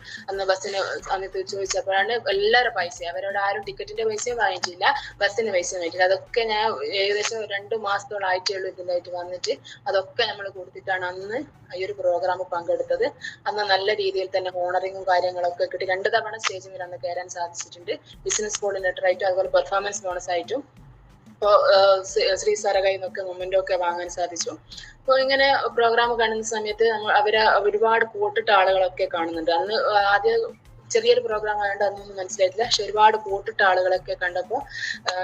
ബസ്സിന് അന്നത്തെ ചോദിച്ചപ്പോഴാണ് എല്ലാവരുടെ പൈസയും, അവരോട് ആരും ടിക്കറ്റിന്റെ പൈസയും വാങ്ങിച്ചില്ല, ബസ്സിന് പൈസയും വാങ്ങിച്ചില്ല. അതൊക്കെ ഞാൻ ഏകദേശം 2 മാസത്തോളം ആയിട്ടേ ഉള്ളൂ ഇതിനായിട്ട് വന്നിട്ട്. അതൊക്കെ നമ്മൾ കൊടുത്തിട്ടാണ് അന്ന് ഈ ഒരു പ്രോഗ്രാം പങ്കെടുത്തത്. അന്ന് നല്ല രീതിയിൽ തന്നെ ഓണറിങ്ങും കാര്യങ്ങളൊക്കെ കിട്ടി. 2 തവണ സ്റ്റേജിൽ മേൽ അന്ന് കയറാൻ സാധിച്ചിട്ടുണ്ട്. ബിസിനസ് കോർഡിനേറ്റർ ആയിട്ടും അതുപോലെ പെർഫോമൻസ് ബോണസ് ആയിട്ടും. ഇപ്പോ ശ്രീ സാറെ കയ്യിൽ നിന്നൊക്കെ മൊമെന്റോ ഒക്കെ വാങ്ങാൻ സാധിച്ചു. അപ്പൊ ഇങ്ങനെ പ്രോഗ്രാം കാണുന്ന സമയത്ത് അവരെ ഒരുപാട് കൂട്ടിട്ട ആളുകളൊക്കെ കാണുന്നുണ്ട്. അന്ന് ആദ്യം ചെറിയൊരു പ്രോഗ്രാം ആയതുകൊണ്ട് അതൊന്നും മനസ്സിലായിട്ടില്ല. പക്ഷെ ഒരുപാട് കൂട്ടിട്ട ആളുകളൊക്കെ കണ്ടപ്പോൾ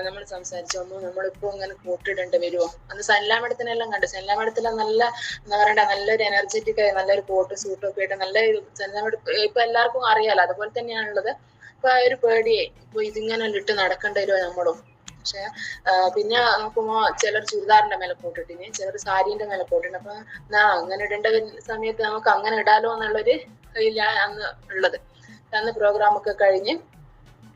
നമ്മൾ സംസാരിച്ചു, നമ്മളിപ്പോ ഇങ്ങനെ കൂട്ടിടേണ്ടി വരുമോ? അന്ന് സെൻലാ മേഡത്തിനെല്ലാം കണ്ടു. സെൻലാ മേഡത്തിലെ നല്ല എന്താ പറയണ്ട നല്ലൊരു എനർജറ്റിക് ആയി നല്ലൊരു കോട്ടും സൂട്ടും ഒക്കെ ആയിട്ട് നല്ല സെൻലാ മേഡം ഇപ്പൊ എല്ലാവർക്കും അറിയാലോ, അതുപോലെ തന്നെയാണുള്ളത്. അപ്പൊ ഒരു പേടിയെ ഇപ്പൊ ഇതിങ്ങനെ ഇട്ട് നടക്കേണ്ടി വരുമോ നമ്മളും? പക്ഷെ പിന്നെ നോക്കുമ്പോ ചിലർ ചുരിദാറിന്റെ മേലെ പോട്ടിട്ടിന്, ചിലർ സാരീന്റെ മേലെ പോട്ടിന്. അപ്പൊ അങ്ങനെ ഇടേണ്ട സമയത്ത് നമുക്ക് അങ്ങനെ ഇടാലോ എന്നുള്ളൊരു അന്ന് ഉള്ളത്. അന്ന് പ്രോഗ്രാം ഒക്കെ കഴിഞ്ഞ്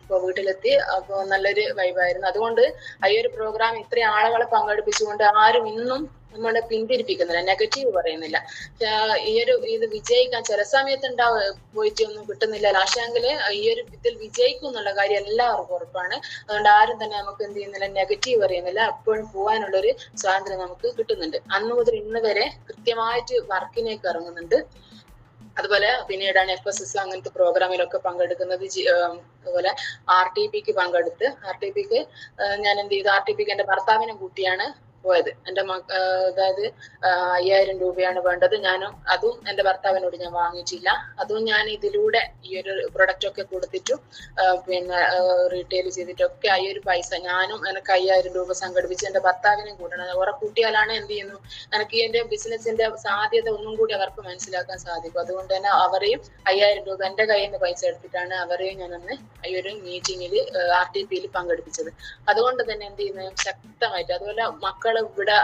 ഇപ്പൊ വീട്ടിലെത്തി. അപ്പൊ നല്ലൊരു വൈബായിരുന്നു. അതുകൊണ്ട് ഈ ഒരു പ്രോഗ്രാം ഇത്രയും ആളുകളെ പങ്കെടുപ്പിച്ചുകൊണ്ട് ആരും ഇന്നും നമ്മളെ പിന്തിരിപ്പിക്കുന്നില്ല, നെഗറ്റീവ് പറയുന്നില്ല. ഇത് വിജയിക്കാൻ ചില സമയത്ത് പോയിട്ടൊന്നും കിട്ടുന്നില്ല. ലാസ്റ്റാങ്കില് ഈ ഒരു ഇതിൽ വിജയിക്കും എന്നുള്ള കാര്യം എല്ലാവർക്കും ഉറപ്പാണ്. അതുകൊണ്ട് ആരും തന്നെ നമുക്ക് എന്ത് ചെയ്യുന്നില്ല, നെഗറ്റീവ് പറയുന്നില്ല. എപ്പോഴും പോകാനുള്ളൊരു സ്വാതന്ത്ര്യം നമുക്ക് കിട്ടുന്നുണ്ട്. അന്ന് മുതൽ ഇന്ന് വരെ കൃത്യമായിട്ട് വർക്കിനേക്ക് ഇറങ്ങുന്നുണ്ട്. അതുപോലെ പിന്നീടാണ് FSS അങ്ങനത്തെ പ്രോഗ്രാമിലൊക്കെ പങ്കെടുക്കുന്നത്. അതുപോലെ RTPക്ക് പങ്കെടുത്ത്, RTPക്ക് ഞാൻ എന്ത് ചെയ്തു, RTPക്ക് എന്റെ ഭർത്താവിനെ കൂട്ടിയാണ് പോയത്. എന്റെ അതായത് 5000 രൂപയാണ് വേണ്ടത്. അതും എന്റെ ഭർത്താവിനോട് ഞാൻ വാങ്ങിയിട്ടില്ല. അതും ഞാൻ ഇതിലൂടെ ഈ ഒരു പ്രൊഡക്റ്റ് ഒക്കെ കൊടുത്തിട്ടു പിന്നെ റീറ്റെയിൽ ചെയ്തിട്ടൊക്കെ ഈ ഒരു പൈസ ഞാനും എനിക്ക് 5000 രൂപ സംഘടിപ്പിച്ച് എന്റെ ഭർത്താവിനെയും കൂട്ടണം. അവരെ കൂട്ടിയാലാണ് എന്ത് ചെയ്യുന്നു, എനിക്ക് എന്റെ ബിസിനസിന്റെ സാധ്യത ഒന്നും കൂടി അവർക്ക് മനസ്സിലാക്കാൻ സാധിക്കും. അതുകൊണ്ട് തന്നെ അവരെയും 5000 രൂപ എന്റെ കയ്യിൽ നിന്ന് പൈസ എടുത്തിട്ടാണ് അവരെയും ഞാൻ അന്ന് ഈ ഒരു മീറ്റിംഗിൽ RTPയിൽ പങ്കെടുപ്പിച്ചത്. അതുകൊണ്ട് തന്നെ എന്ത് ചെയ്യുന്നു, ശക്തമായിട്ട്. അതുപോലെ മക്കള് ഇവിടെ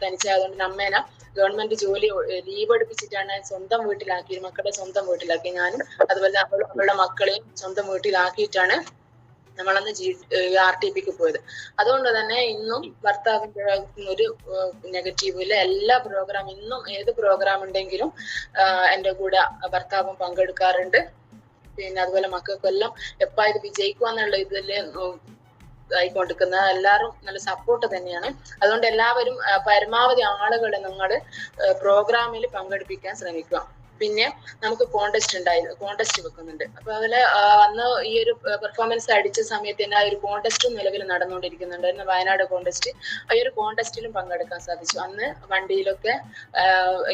തനിച്ചായതുകൊണ്ട് അമ്മേനെ ഗവൺമെന്റ് ജോലി ലീവ് എടുപ്പിച്ചിട്ടാണ് സ്വന്തം വീട്ടിലാക്കി, മക്കളുടെ സ്വന്തം വീട്ടിലാക്കി. ഞാനും അതുപോലെ അവളുടെ മക്കളെയും സ്വന്തം വീട്ടിലാക്കിയിട്ടാണ് നമ്മളന്ന് RTPക്ക് പോയത്. അതുകൊണ്ട് തന്നെ ഇന്നും ഭർത്താവിന്റെ ഒരു നെഗറ്റീവ് ഇല്ല. എല്ലാ പ്രോഗ്രാം ഇന്നും ഏത് പ്രോഗ്രാം ഉണ്ടെങ്കിലും എന്റെ കൂടെ ഭർത്താവും പങ്കെടുക്കാറുണ്ട്. പിന്നെ അതുപോലെ മക്കൾക്കെല്ലാം എപ്പ ഇത് വിജയിക്കുക എന്നുള്ള ഇതില് ആയിക്കൊണ്ടിരിക്കുന്ന എല്ലാവരും നല്ല സപ്പോർട്ട് തന്നെയാണ്. അതുകൊണ്ട് എല്ലാവരും പരമാവധി ആളുകളെ നിങ്ങൾ പ്രോഗ്രാമിൽ പങ്കെടുപ്പിക്കാൻ ശ്രമിക്കുക. പിന്നെ നമുക്ക് കോണ്ടസ്റ്റ് വെക്കുന്നുണ്ട്. അപ്പൊ അതുപോലെ അന്ന് ഈ ഒരു പെർഫോമൻസ് അടിച്ച സമയത്ത് തന്നെ ഒരു കോണ്ടസ്റ്റും നിലവിൽ നടന്നുകൊണ്ടിരിക്കുന്നുണ്ടായിരുന്നു, വയനാട് കോണ്ടസ്റ്റ്. ഈ ഒരു കോണ്ടസ്റ്റിലും പങ്കെടുക്കാൻ സാധിച്ചു. അന്ന് വണ്ടിയിലൊക്കെ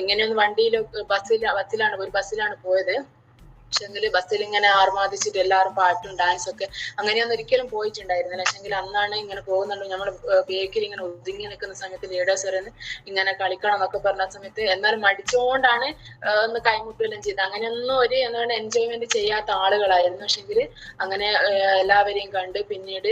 ഇങ്ങനെയൊന്നും വണ്ടിയിലൊക്കെ ബസ്സിലാണ് പോയത്. പക്ഷെങ്കിൽ ബസ്സിൽ ഇങ്ങനെ ആർമാദിച്ചിട്ട് എല്ലാവരും പാട്ടും ഡാൻസും ഒക്കെ അങ്ങനെയൊന്നും ഒരിക്കലും പോയിട്ടുണ്ടായിരുന്നില്ല. പക്ഷെങ്കിൽ അന്നാണ് ഇങ്ങനെ പോകുന്നുണ്ട്, നമ്മൾ ബേക്കിൽ ഇങ്ങനെ ഒതുങ്ങി നിൽക്കുന്ന സമയത്ത് ലീഡേഴ്സ് പറയുന്നത് ഇങ്ങനെ കളിക്കണം എന്നൊക്കെ പറഞ്ഞ സമയത്ത് എന്നാലും മടിച്ചുകൊണ്ടാണ് ഒന്ന് കൈമുട്ടെല്ലാം ചെയ്ത്. അങ്ങനെയൊന്നും ഒരു എന്താണ് എൻജോയ്മെന്റ് ചെയ്യാത്ത ആളുകളായിരുന്നു. പക്ഷെങ്കിൽ അങ്ങനെ എല്ലാവരെയും കണ്ട് പിന്നീട്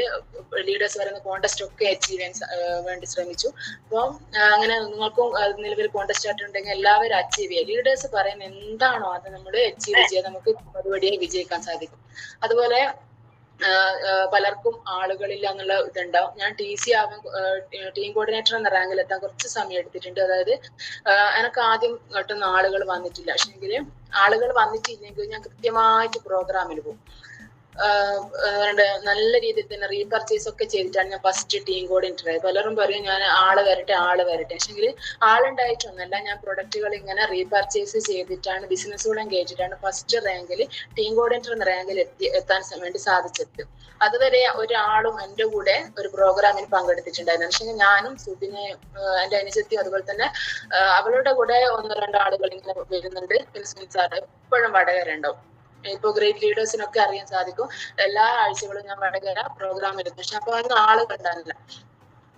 ലീഡേഴ്സ് പറയുന്ന കോണ്ടസ്റ്റ് ഒക്കെ അച്ചീവ് ചെയ്യാൻ വേണ്ടി ശ്രമിച്ചു. അപ്പം അങ്ങനെ നിങ്ങൾക്കും നിലവിൽ കോണ്ടസ്റ്റ് ആയിട്ടുണ്ടെങ്കിൽ എല്ലാവരും അച്ചീവ് ചെയ്യുക. ലീഡേഴ്സ് പറയുന്ന എന്താണോ അത് നമ്മൾ അച്ചീവ് ചെയ്യാൻ നമുക്ക് മറുപടിയായി വിജയിക്കാൻ സാധിക്കും. അതുപോലെ പലർക്കും ആളുകളില്ല എന്നുള്ള ഇതുണ്ടാവും. ഞാൻ TC ആവാൻ ടീം കോർഡിനേറ്റർ എന്ന റാങ്കിൽ എത്താൻ കുറച്ച് സമയം എടുത്തിട്ടുണ്ട്. അതായത് എനിക്ക് ആദ്യം കിട്ടുന്ന ആളുകൾ വന്നിട്ടില്ല. പക്ഷെങ്കിൽ ആളുകൾ വന്നിട്ടില്ലെങ്കിൽ ഞാൻ കൃത്യമായിട്ട് പ്രോഗ്രാമിൽ പോകും. നല്ല രീതിയിൽ തന്നെ റീപർച്ചേസ് ഒക്കെ ചെയ്തിട്ടാണ് ഞാൻ ഫസ്റ്റ് ടീം കോർഡിനേറ്റർ ആയത്. പലരും പറയും ഞാൻ ആള് വരട്ടെ. പക്ഷെങ്കിൽ ആളുണ്ടായിട്ടൊന്നല്ല, ഞാൻ പ്രൊഡക്റ്റുകൾ ഇങ്ങനെ റീപർച്ചേസ് ചെയ്തിട്ടാണ് ബിസിനസ്സുകളും കയറ്റിട്ടാണ് ഫസ്റ്റ് റാങ്കിൽ ടീം കോർഡിനേറ്റർ എന്ന റാങ്കിൽ എത്താൻ വേണ്ടി സാധിച്ചത്. അതുവരെ ഒരാളും എന്റെ കൂടെ ഒരു പ്രോഗ്രാമിന് പങ്കെടുത്തിട്ടുണ്ടായിരുന്നു. പക്ഷെ ഞാനും സുബിനെ എന്റെ അനുജത്തിയും അതുപോലെ തന്നെ അവളുടെ കൂടെ 1-2 ആളുകൾ ഇങ്ങനെ വരുന്നുണ്ട്. പിന്നെ സാർ എപ്പോഴും വടകര ഉണ്ടാവും. ഇപ്പൊ ഗ്രേറ്റ് ലീഡേഴ്സിനൊക്കെ അറിയാൻ സാധിക്കും, എല്ലാ ആഴ്ചകളും ഞാൻ വടകര പ്രോഗ്രാം എടുത്തു. പക്ഷെ അപ്പൊ അന്ന് ആളുകൾ ഉണ്ടായിരുന്നില്ല.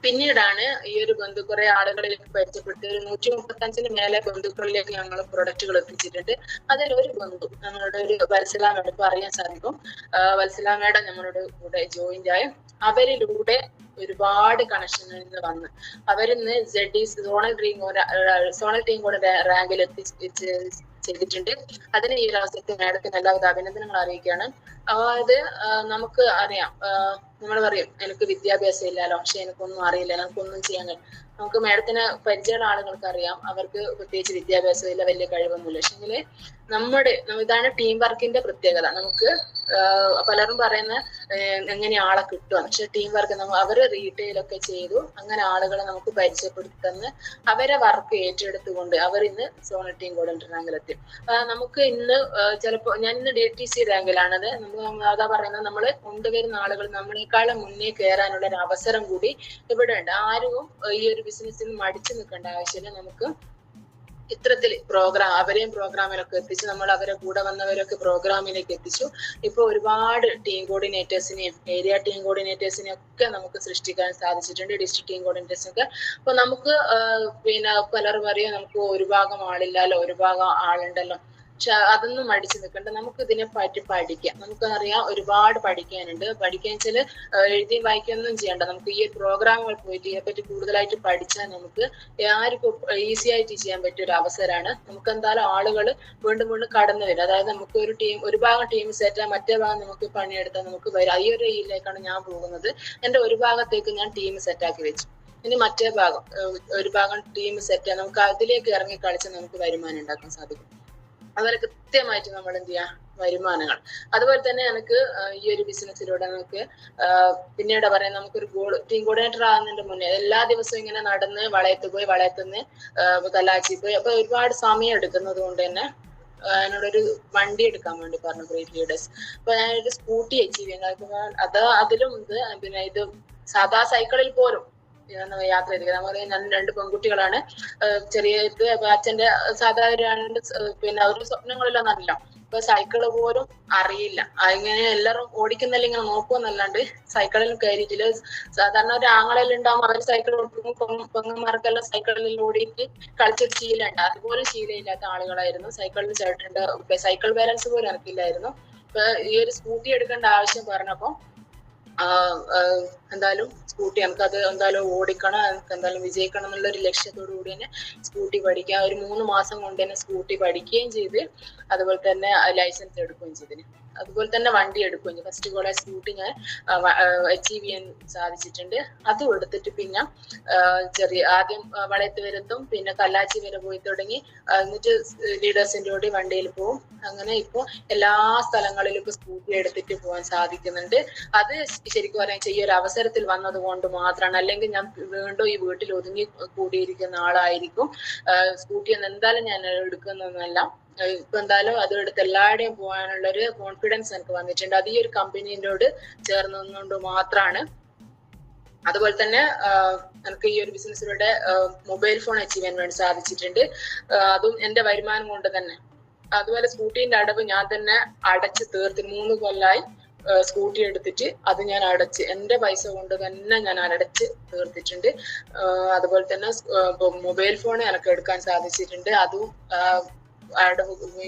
പിന്നീടാണ് ഈ ഒരു കുറെ ആളുകളിലേക്ക് പരിചയപ്പെട്ട് 135 മേലെ ബന്ധുക്കളിലേക്ക് ഞങ്ങൾ പ്രൊഡക്റ്റുകൾ എത്തിച്ചിട്ടുണ്ട്. അതിലൊരു ബന്ധു നമ്മളുടെ ഒരു വത്സലാമയുടെ ഇപ്പൊ അറിയാൻ സാധിക്കും. വത്സലാമയുടെ നമ്മളുടെ കൂടെ ജോയിന്റ് ആയി അവരിലൂടെ ഒരുപാട് കണക്ഷനിൽ നിന്ന് വന്ന് അവരിന്ന് സോണൽ ടീം കൂടെ റാങ്കിൽ ചെയ്തിട്ടുണ്ട്. അതിന് ഈ ഒരു അവസരത്തിൽ മാഡത്തിന് എല്ലാവിധ അഭിനന്ദനങ്ങൾ അറിയിക്കുകയാണ്. അതായത് നമുക്ക് അറിയാം, നമ്മൾ പറയും എനിക്ക് വിദ്യാഭ്യാസം ഇല്ലല്ലോ, പക്ഷെ എനിക്കൊന്നും അറിയില്ല, എനിക്കൊന്നും ചെയ്യാൻ കഴിയും. നമുക്ക് മാഡത്തിന് പരിചയമുള്ള ആളുകൾക്ക് അറിയാം, അവർക്ക് പ്രത്യേകിച്ച് വിദ്യാഭ്യാസം ഇല്ല, വലിയ കഴിവൊന്നുമില്ല. പക്ഷെങ്കിൽ ഇതാണ് ടീം വർക്കിന്റെ പ്രത്യേകത. നമുക്ക് പലരും പറയുന്ന എങ്ങനെ ആളെ കിട്ടുക, പക്ഷെ ടീം വർക്ക് അവര് റീറ്റെയിൽ ഒക്കെ ചെയ്തു അങ്ങനെ ആളുകളെ നമുക്ക് പരിചയപ്പെടുത്തി തന്ന് അവരെ വർക്ക് ഏറ്റെടുത്തുകൊണ്ട് അവർ ഇന്ന് സോണൽ ടീം കോർഡിനേറ്റർ റാങ്കിലെത്തി. നമുക്ക് ഇന്ന് ചിലപ്പോ ഞാൻ ഇന്ന് DTC റാങ്കിലാണത്. അതാ പറയുന്നത്, നമ്മൾ കൊണ്ടുവരുന്ന ആളുകൾ നമ്മളെക്കാളും മുന്നേ കയറാനുള്ള ഒരു അവസരം കൂടി ഇവിടെ ഉണ്ട്. ആരും ഈ ഒരു ബിസിനസ്സിൽ മടിച്ചു നിൽക്കേണ്ട ആവശ്യമില്ല. നമുക്ക് ഇത്തരത്തിൽ അവരെയും പ്രോഗ്രാമിലൊക്കെ എത്തിച്ചു, നമ്മൾ അവരെ കൂടെ വന്നവരൊക്കെ പ്രോഗ്രാമിലേക്ക് എത്തിച്ചു. ഇപ്പൊ ഒരുപാട് ടീം കോർഡിനേറ്റേഴ്സിനെയും ഏരിയ ടീം കോർഡിനേറ്റേഴ്സിനെയും ഒക്കെ നമുക്ക് സൃഷ്ടിക്കാൻ സാധിച്ചിട്ടുണ്ട്, ഡിസ്ട്രിക്ട് ടീം കോർഡിനേറ്റേഴ്സിനൊക്കെ. അപ്പൊ നമുക്ക് പിന്നെ പലരും പറയും നമുക്ക് ഒരു ഭാഗം ആളില്ലല്ലോ, ഒരു ഭാഗം ആളുണ്ടല്ലോ. പക്ഷെ അതൊന്നും മടിച്ചു നിൽക്കണ്ട, നമുക്ക് ഇതിനെ പറ്റി പഠിക്കാം. നമുക്കറിയാം ഒരുപാട് പഠിക്കാനുണ്ട്. പഠിക്കാൻ വെച്ചാൽ എഴുതിയും വായിക്കുകയൊന്നും ചെയ്യണ്ട. നമുക്ക് ഈ പ്രോഗ്രാമുകൾ പോയിട്ട് ഇതിനെപ്പറ്റി കൂടുതലായിട്ട് പഠിച്ചാൽ നമുക്ക് ആർക്കും ഈസി ആയിട്ട് ചെയ്യാൻ പറ്റിയ ഒരു അവസരമാണ്. നമുക്ക് എന്തായാലും ആളുകൾ വീണ്ടും വീണ്ടും കടന്നു വരും. അതായത് നമുക്ക് ഒരു ഭാഗം ടീം സെറ്റ്, മറ്റേ ഭാഗം നമുക്ക് പണിയെടുത്താൽ നമുക്ക് വരും. ഈ ഒരു ഇതിലേക്കാണ് ഞാൻ പോകുന്നത്. എന്റെ ഒരു ഭാഗത്തേക്ക് ഞാൻ ടീം സെറ്റാക്കി വെച്ചു. ഇനി മറ്റേ ഭാഗം ഒരു ഭാഗം ടീം സെറ്റ്, നമുക്ക് അതിലേക്ക് ഇറങ്ങി കളിച്ച് നമുക്ക് വരുമാനം ഉണ്ടാക്കാൻ സാധിക്കും. അതുപോലെ കൃത്യമായിട്ട് നമ്മൾ എന്ത് ചെയ്യാം, വരുമാനങ്ങൾ. അതുപോലെ തന്നെ നമുക്ക് ഈ ഒരു ബിസിനസ്സിലൂടെ നമുക്ക് പിന്നീട് പറയാം, നമുക്കൊരു ടീം കോർഡിനേറ്റർ ആകുന്നതിന്റെ മുന്നേ എല്ലാ ദിവസവും ഇങ്ങനെ നടന്ന് വളയത്തുനിന്ന് കല്ലാച്ചി പോയി. അപ്പൊ ഒരുപാട് സമയം എടുക്കുന്നത് കൊണ്ട് തന്നെ എന്നോടൊരു വണ്ടി എടുക്കാൻ വേണ്ടി പറഞ്ഞു ഗ്രേറ്റ് ലീഡേഴ്സ്. അപ്പൊ ഞാനൊരു സ്കൂട്ടി അച്ചീവ് ചെയ്യുന്നത് അതിലും പിന്നെ ഇത് സാധാ സൈക്കിളിൽ പോലും യാത്ര ചെയ്തിരിക്കുന്നത്. നമ്മൾ 2 പെൺകുട്ടികളാണ്. ചെറിയ അച്ഛന്റെ സാധാരണ പിന്നെ ഒരു സ്വപ്നങ്ങളിലൊന്നല്ല. ഇപ്പൊ സൈക്കിള് പോലും അറിയില്ല. ഇങ്ങനെ എല്ലാവരും ഓടിക്കുന്നില്ല, ഇങ്ങനെ നോക്കുമെന്നല്ലാണ്ട് സൈക്കിളിൽ കയറിയിട്ടില്ല. സാധാരണ ഒരു ആങ്ങളെല്ലാം ഉണ്ടാകുമ്പോൾ അവർ സൈക്കിൾ ഓടിക്കുമ്പോൾ പെങ്ങന്മാർക്കെല്ലാം സൈക്കിളിൽ ഓടിയിട്ട് കളിച്ചൊരു ശീലമുണ്ട്. അതുപോലെ ശീലമില്ലാത്ത ആളുകളായിരുന്നു. സൈക്കിളിൽ ചേട്ടുണ്ട്, സൈക്കിൾ ബാലൻസ് പോലും എനിക്കില്ലായിരുന്നു. ഇപ്പൊ ഈ ഒരു സ്കൂട്ടി എടുക്കേണ്ട ആവശ്യം പറഞ്ഞപ്പോ എന്തായാലും സ്കൂട്ടി നമുക്കത് എന്തായാലും ഓടിക്കണം, നമുക്ക് എന്തായാലും വിജയിക്കണം എന്നുള്ള ഒരു ലക്ഷ്യത്തോടു കൂടി തന്നെ സ്കൂട്ടി പഠിക്കാം. ഒരു 3 മാസം കൊണ്ട് തന്നെ സ്കൂട്ടി പഠിക്കുകയും ചെയ്ത് അതുപോലെ തന്നെ ലൈസൻസ് എടുക്കുകയും ചെയ്തിന്. അതുപോലെ തന്നെ വണ്ടി എടുക്കുകയും ചെയ്തു. ഫസ്റ്റ് കോളേജ് സ്കൂട്ടി ഞാൻ അച്ചീവ് ചെയ്യാൻ സാധിച്ചിട്ടുണ്ട്. അതും എടുത്തിട്ട് പിന്നെ ആദ്യം വളയത്ത് വരെത്തും, പിന്നെ കല്ലാച്ചി വരെ പോയി തുടങ്ങി, എന്നിട്ട് ലീഡേഴ്സിന്റെ കൂടി വണ്ടിയിൽ പോകും. അങ്ങനെ ഇപ്പൊ എല്ലാ സ്ഥലങ്ങളിലും ഇപ്പൊ സ്കൂട്ടി എടുത്തിട്ട് പോകാൻ സാധിക്കുന്നുണ്ട്. അത് ശരിക്കും പറയാൻ ഈ ഒരു അവസരത്തിൽ വന്നത് കൊണ്ട് മാത്രമാണ്. അല്ലെങ്കിൽ ഞാൻ വീണ്ടും ഈ വീട്ടിൽ ഒതുങ്ങി കൂടിയിരിക്കുന്ന ആളായിരിക്കും. സ്കൂട്ടി ഒന്നും എന്തായാലും ഞാൻ എടുക്കുന്നൊന്നുമല്ല. ഇപ്പൊ എന്തായാലും അത് എടുത്ത് എല്ലായിടെയും പോകാനുള്ള ഒരു കോൺഫിഡൻസ് എനിക്ക് വന്നിട്ടുണ്ട്. അത് ഈ ഒരു കമ്പനീനോട് ചേർന്നുകൊണ്ട് മാത്രമാണ്. അതുപോലെ തന്നെ എനിക്ക് ഈ ഒരു ബിസിനസ്സിലൂടെ മൊബൈൽ ഫോൺ അച്ചീവ് ചെയ്യാൻ വേണ്ടി സാധിച്ചിട്ടുണ്ട്. അതും എന്റെ വരുമാനം കൊണ്ട് തന്നെ. അതുപോലെ സ്കൂട്ടീന്റെ അടവ് ഞാൻ തന്നെ അടച്ച് തീർത്ത് 3 കൊല്ലമായി സ്കൂട്ടി എടുത്തിട്ട് അത് ഞാൻ അടച്ച് എന്റെ പൈസ കൊണ്ട് തന്നെ ഞാൻ അടച്ച് തീർത്തിട്ടുണ്ട്. അതുപോലെ തന്നെ മൊബൈൽ ഫോൺ എനിക്ക് എടുക്കാൻ സാധിച്ചിട്ടുണ്ട്. അതും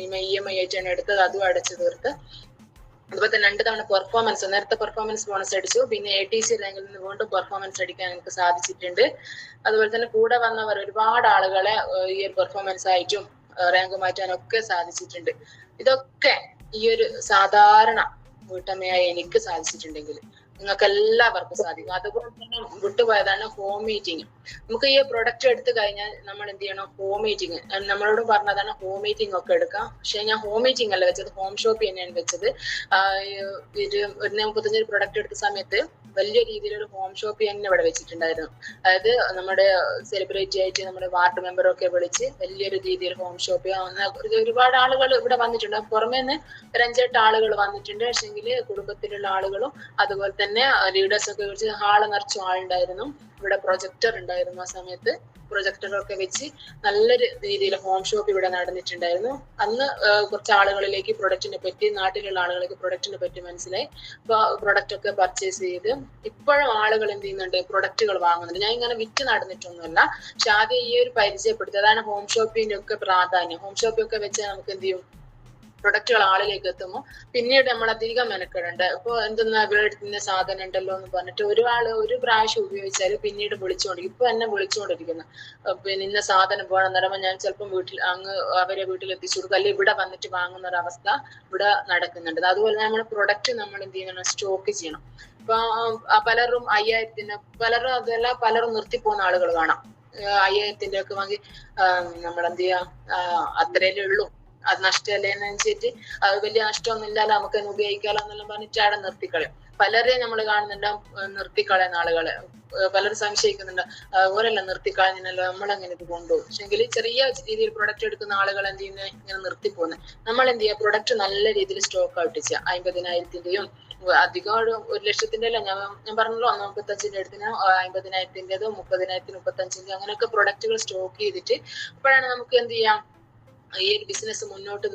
EMI ആയിട്ടാണ് എടുത്തത്, അതും അടച്ചു തീർത്ത്. അതുപോലെ തന്നെ 2 തവണ പെർഫോമൻസ്, നേരത്തെ പെർഫോമൻസ് ബോണസ് അടിച്ചു, പിന്നെ ATC റാങ്കിൽ നിന്ന് വീണ്ടും പെർഫോമൻസ് അടിക്കാൻ എനിക്ക് സാധിച്ചിട്ടുണ്ട്. അതുപോലെ തന്നെ കൂടെ വന്നവർ ഒരുപാട് ആളുകളെ ഈ ഒരു പെർഫോമൻസ് ആയിട്ടും റാങ്ക് മാറ്റാനൊക്കെ സാധിച്ചിട്ടുണ്ട്. ഇതൊക്കെ ഈ ഒരു സാധാരണ വീട്ടമ്മയായി എനിക്ക് സാധിച്ചിട്ടുണ്ടെങ്കിൽ നിങ്ങൾക്ക് എല്ലാവർക്കും സാധിക്കും. അതുപോലെ തന്നെ വിട്ടുപോയതാണ് ഹോം മീറ്റിംഗ്. നമുക്ക് ഈ പ്രൊഡക്റ്റ് എടുത്തു കഴിഞ്ഞാൽ നമ്മൾ എന്ത് ചെയ്യണം, ഹോം മീറ്റിംഗ്. നമ്മളോട് പറഞ്ഞതാണ് ഹോം മീറ്റിംഗ് ഒക്കെ എടുക്കാം. പക്ഷെ ഞാൻ ഹോം മീറ്റിംഗ് അല്ല വെച്ചത്, ഹോം ഷോപ്പ് തന്നെയാണ് വെച്ചത്. ഒരു 35 പ്രൊഡക്റ്റ് എടുത്ത സമയത്ത് വലിയ രീതിയിലൊരു ഹോം ഷോപ്പ് തന്നെ ഇവിടെ വെച്ചിട്ടുണ്ടായിരുന്നു. അതായത് നമ്മുടെ സെലിബ്രിറ്റി ആയിട്ട് നമ്മുടെ വാർഡ് മെമ്പറൊക്കെ വിളിച്ച് വലിയൊരു രീതിയിൽ ഹോം ഷോപ്പ്. ഒരുപാട് ആളുകൾ ഇവിടെ വന്നിട്ടുണ്ട്. പുറമേ നിന്ന് ഒരു 5-8 ആളുകൾ വന്നിട്ടുണ്ട്. പക്ഷെങ്കിൽ കുടുംബത്തിലുള്ള ആളുകളും അതുപോലെ തന്നെ ലീഡേഴ്സ് ഒക്കെ വിളിച്ച് ഹാള് നിറച്ചും ആളുണ്ടായിരുന്നു. ഇവിടെ പ്രൊജക്ടർ ഉണ്ടായിരുന്നു. ആ സമയത്ത് പ്രൊജക്ടറൊക്കെ വെച്ച് നല്ലൊരു രീതിയിൽ ഹോം ഷോപ്പ് ഇവിടെ നടന്നിട്ടുണ്ടായിരുന്നു. അന്ന് കുറച്ച് ആളുകളിലേക്ക് പ്രൊഡക്റ്റിനെ പറ്റി, നാട്ടിലുള്ള ആളുകൾക്ക് പ്രൊഡക്റ്റിനെ പറ്റി മനസ്സിലായി. അപ്പൊ പ്രൊഡക്റ്റ് ഒക്കെ പർച്ചേസ് ചെയ്ത് ഇപ്പോഴും ആളുകൾ എന്ത് ചെയ്യുന്നുണ്ട്, പ്രൊഡക്റ്റുകൾ വാങ്ങുന്നുണ്ട്. ഞാൻ ഇങ്ങനെ വിറ്റ് നടന്നിട്ടൊന്നുമല്ല. പക്ഷെ ആദ്യം ഈ ഒരു പരിചയപ്പെടുത്തി, അതാണ് ഹോം ഷോപ്പിന്റെ ഒക്കെ പ്രാധാന്യം. ഹോം ഷോപ്പൊക്കെ വെച്ച് നമുക്ക് എന്ത് ചെയ്യും, പ്രൊഡക്റ്റുകൾ ആളിലേക്ക് എത്തുമ്പോൾ പിന്നീട് നമ്മൾ അധികം മെനക്കെടേണ്ട. ഇപ്പൊ എന്തെന്നാ ഇവിടെ ഇന്ന സാധനം ഉണ്ടല്ലോ എന്ന് പറഞ്ഞിട്ട് ഒരു പ്രാവശ്യം ഉപയോഗിച്ചാൽ പിന്നീട് വിളിച്ചുകൊണ്ടിരിക്കും. ഇപ്പൊ എന്നെ വിളിച്ചുകൊണ്ടിരിക്കുന്നു, പിന്നെ ഇന്ന സാധനം പോകണം പറയുമ്പോൾ ഞാൻ ചിലപ്പം അവരെ വീട്ടിൽ എത്തിച്ചു കൊടുക്കും, അല്ലെങ്കിൽ ഇവിടെ വന്നിട്ട് വാങ്ങുന്ന ഒരു അവസ്ഥ ഇവിടെ നടക്കുന്നുണ്ട്. അതുപോലെ നമ്മുടെ പ്രൊഡക്റ്റ് നമ്മൾ എന്ത് ചെയ്യണം, സ്റ്റോക്ക് ചെയ്യണം. ഇപ്പൊ പലരും 5000 പലരും നിർത്തിപ്പോകുന്ന ആളുകൾ കാണാം. 5000 ഒക്കെ വാങ്ങി നമ്മളെന്ത് ചെയ്യാം, അത്രയല്ലേ ഉള്ളൂ, അത് നഷ്ടമല്ലേന്ന് വെച്ചിട്ട് അത് വലിയ നഷ്ടമൊന്നും ഇല്ലാലോ, നമുക്ക് തന്നെ ഉപയോഗിക്കാലോ എന്നെല്ലാം പറഞ്ഞിട്ട് അവിടെ നിർത്തിക്കളയും. പലരെയും നമ്മൾ കാണുന്നുണ്ട് നിർത്തിക്കളയുന്ന ആളുകളെ. പലരും സംശയിക്കുന്നുണ്ട്, ഓരെല്ലാം നിർത്തിക്കളഞ്ഞല്ലോ, നമ്മളെങ്ങനെ ഇത് കൊണ്ടുപോകും. പക്ഷെങ്കിൽ ചെറിയ രീതിയിൽ പ്രൊഡക്റ്റ് എടുക്കുന്ന ആളുകൾ എന്ത് ചെയ്യുന്നത്, ഇങ്ങനെ നിർത്തിപ്പോകുന്നത്. നമ്മൾ എന്ത് ചെയ്യുക, പ്രൊഡക്റ്റ് നല്ല രീതിയിൽ സ്റ്റോക്ക് ഔട്ട് ചെയ്യുക. 50,000-ന്റെയും അധികം 1,00,000-ന്റെ അല്ല, ഞാൻ പറഞ്ഞല്ലോ 35-ന്റെ അടുത്തിന് 50,000-ന്റേതും 30,000-ന് 35-ന്റെ അങ്ങനെയൊക്കെ പ്രൊഡക്റ്റുകൾ സ്റ്റോക്ക് ചെയ്തിട്ട് അപ്പോഴാണ് നമുക്ക് എന്ത് ചെയ്യാം, ഈ ഒരു ബിസിനസ് മുന്നോട്ട്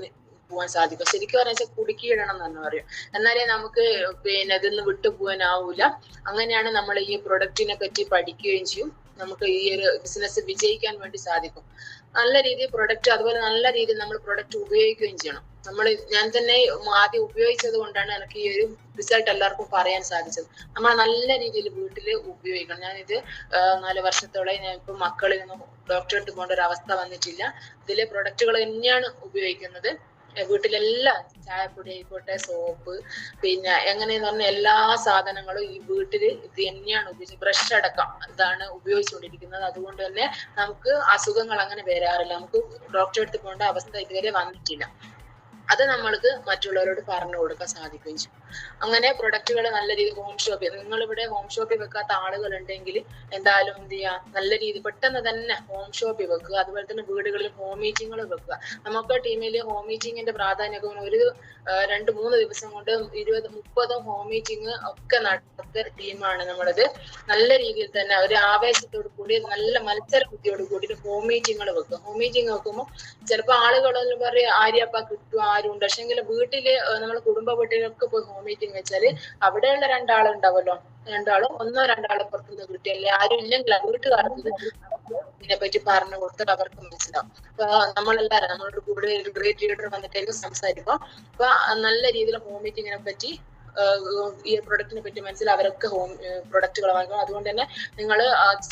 പോകാൻ സാധിക്കും. ശരിക്കും പറഞ്ഞാൽ കുടുക്കിയിടണം എന്ന് തന്നെ പറയും. എന്നാലേ നമുക്ക് പിന്നെ ഇതിന്ന് വിട്ടുപോകാനാവൂല. അങ്ങനെയാണ് നമ്മൾ ഈ പ്രൊഡക്റ്റിനെ പറ്റി പഠിക്കുകയും ചെയ്യും. നമുക്ക് ഈ ഒരു ബിസിനസ് വിജയിക്കാൻ വേണ്ടി സാധിക്കും. നല്ല രീതിയിൽ പ്രൊഡക്റ്റ്, അതുപോലെ നല്ല രീതിയിൽ നമ്മൾ പ്രൊഡക്റ്റ് ഉപയോഗിക്കുകയും ചെയ്യണം. ഞാൻ തന്നെ ആദ്യം ഉപയോഗിച്ചത് കൊണ്ടാണ് എനിക്ക് ഈ ഒരു റിസൾട്ട് എല്ലാവർക്കും പറയാൻ സാധിച്ചത്. നമ്മൾ നല്ല രീതിയിൽ വീട്ടിൽ ഉപയോഗിക്കണം. ഞാനിത് 4 വർഷത്തോളം ഞാൻ ഇപ്പൊ മക്കളിൽ നിന്നും ഡോക്ടറെ അടുത്ത് പോകേണ്ട ഒരു അവസ്ഥ വന്നിട്ടില്ല. ഇതിലെ പ്രൊഡക്റ്റുകൾ തന്നെയാണ് ഉപയോഗിക്കുന്നത്. വീട്ടിലെല്ലാം ചായപ്പൊടി ആയിക്കോട്ടെ, സോപ്പ്, പിന്നെ എങ്ങനെയെന്ന് പറഞ്ഞ എല്ലാ സാധനങ്ങളും ഈ വീട്ടില് ഇത് തന്നെയാണ് ഉപയോഗിച്ചത്. ബ്രഷ് അടക്കം ഇതാണ് ഉപയോഗിച്ചുകൊണ്ടിരിക്കുന്നത്. അതുകൊണ്ട് തന്നെ നമുക്ക് അസുഖങ്ങൾ അങ്ങനെ വരാറില്ല. നമുക്ക് ഡോക്ടറെ അടുത്ത് പോകേണ്ട അവസ്ഥ ഇതുവരെ വന്നിട്ടില്ല. അത് നമ്മൾക്ക് മറ്റുള്ളവരോട് പറഞ്ഞു കൊടുക്കാൻ സാധിക്കുകയും ചെയ്യും. അങ്ങനെ പ്രൊഡക്റ്റുകൾ നല്ല രീതിയിൽ ഹോം ഷോപ്പിൽ, നിങ്ങളിവിടെ ഹോം ഷോപ്പിൽ വെക്കാത്ത ആളുകൾ ഉണ്ടെങ്കിൽ എന്തായാലും എന്ത് ചെയ്യുക, നല്ല രീതി പെട്ടെന്ന് തന്നെ ഹോം ഷോപ്പിൽ വെക്കുക. അതുപോലെ തന്നെ വീടുകളിൽ ഹോം മീറ്റിങ്ങുകൾ വെക്കുക. നമുക്ക് ടീമിൽ ഹോം മീറ്റിങ്ങിന്റെ പ്രാധാന്യം ഒരു 2-3 ദിവസം കൊണ്ട് 20-30 ഹോം മീറ്റിംഗ് ഒക്കെ നടത്തുന്ന ടീമാണ് നമ്മളത്. നല്ല രീതിയിൽ തന്നെ ഒരു ആവേശത്തോടു കൂടി, നല്ല മത്സര ബുദ്ധിയോട് കൂടി ഹോം മീറ്റിങ്ങുകൾ വെക്കുക. ഹോം മീറ്റിംഗ് വെക്കുമ്പോൾ ചിലപ്പോൾ ആളുകളെല്ലാം പറയും ആര്യപ്പ കിട്ടും, ആരും ഉണ്ട്. പക്ഷെങ്കിൽ വീട്ടില് നമ്മുടെ കുടുംബ വീട്ടിലൊക്കെ പോയി ഹോം മീറ്റിംഗ് വെച്ചാല് അവിടെയുള്ള 2 ആളുണ്ടാവല്ലോ, 2 ആളും 1-2 ആളെ പുറത്തുനിന്ന് കിട്ടിയല്ലേ, ആരും ഇല്ലെങ്കിൽ വീട്ടുകാർക്ക് ഇതിനെപ്പറ്റി പറഞ്ഞു കൊടുത്താൽ അവർക്ക് മനസ്സിലാവും. അപ്പൊ നമ്മളെല്ലാരും നമ്മളുടെ കൂടെ ഒരു ഗ്രേറ്റ് ലീഡർ വന്നിട്ടായിരിക്കും സംസാരിക്കും. അപ്പൊ നല്ല രീതിയിൽ ഹോം മീറ്റിങ്ങിനെ പറ്റി, ഈ പ്രൊഡക്റ്റിനെ പറ്റി മനസ്സിൽ അവരൊക്കെ ഹോം പ്രൊഡക്റ്റുകൾ വാങ്ങും. അതുകൊണ്ട് തന്നെ നിങ്ങൾ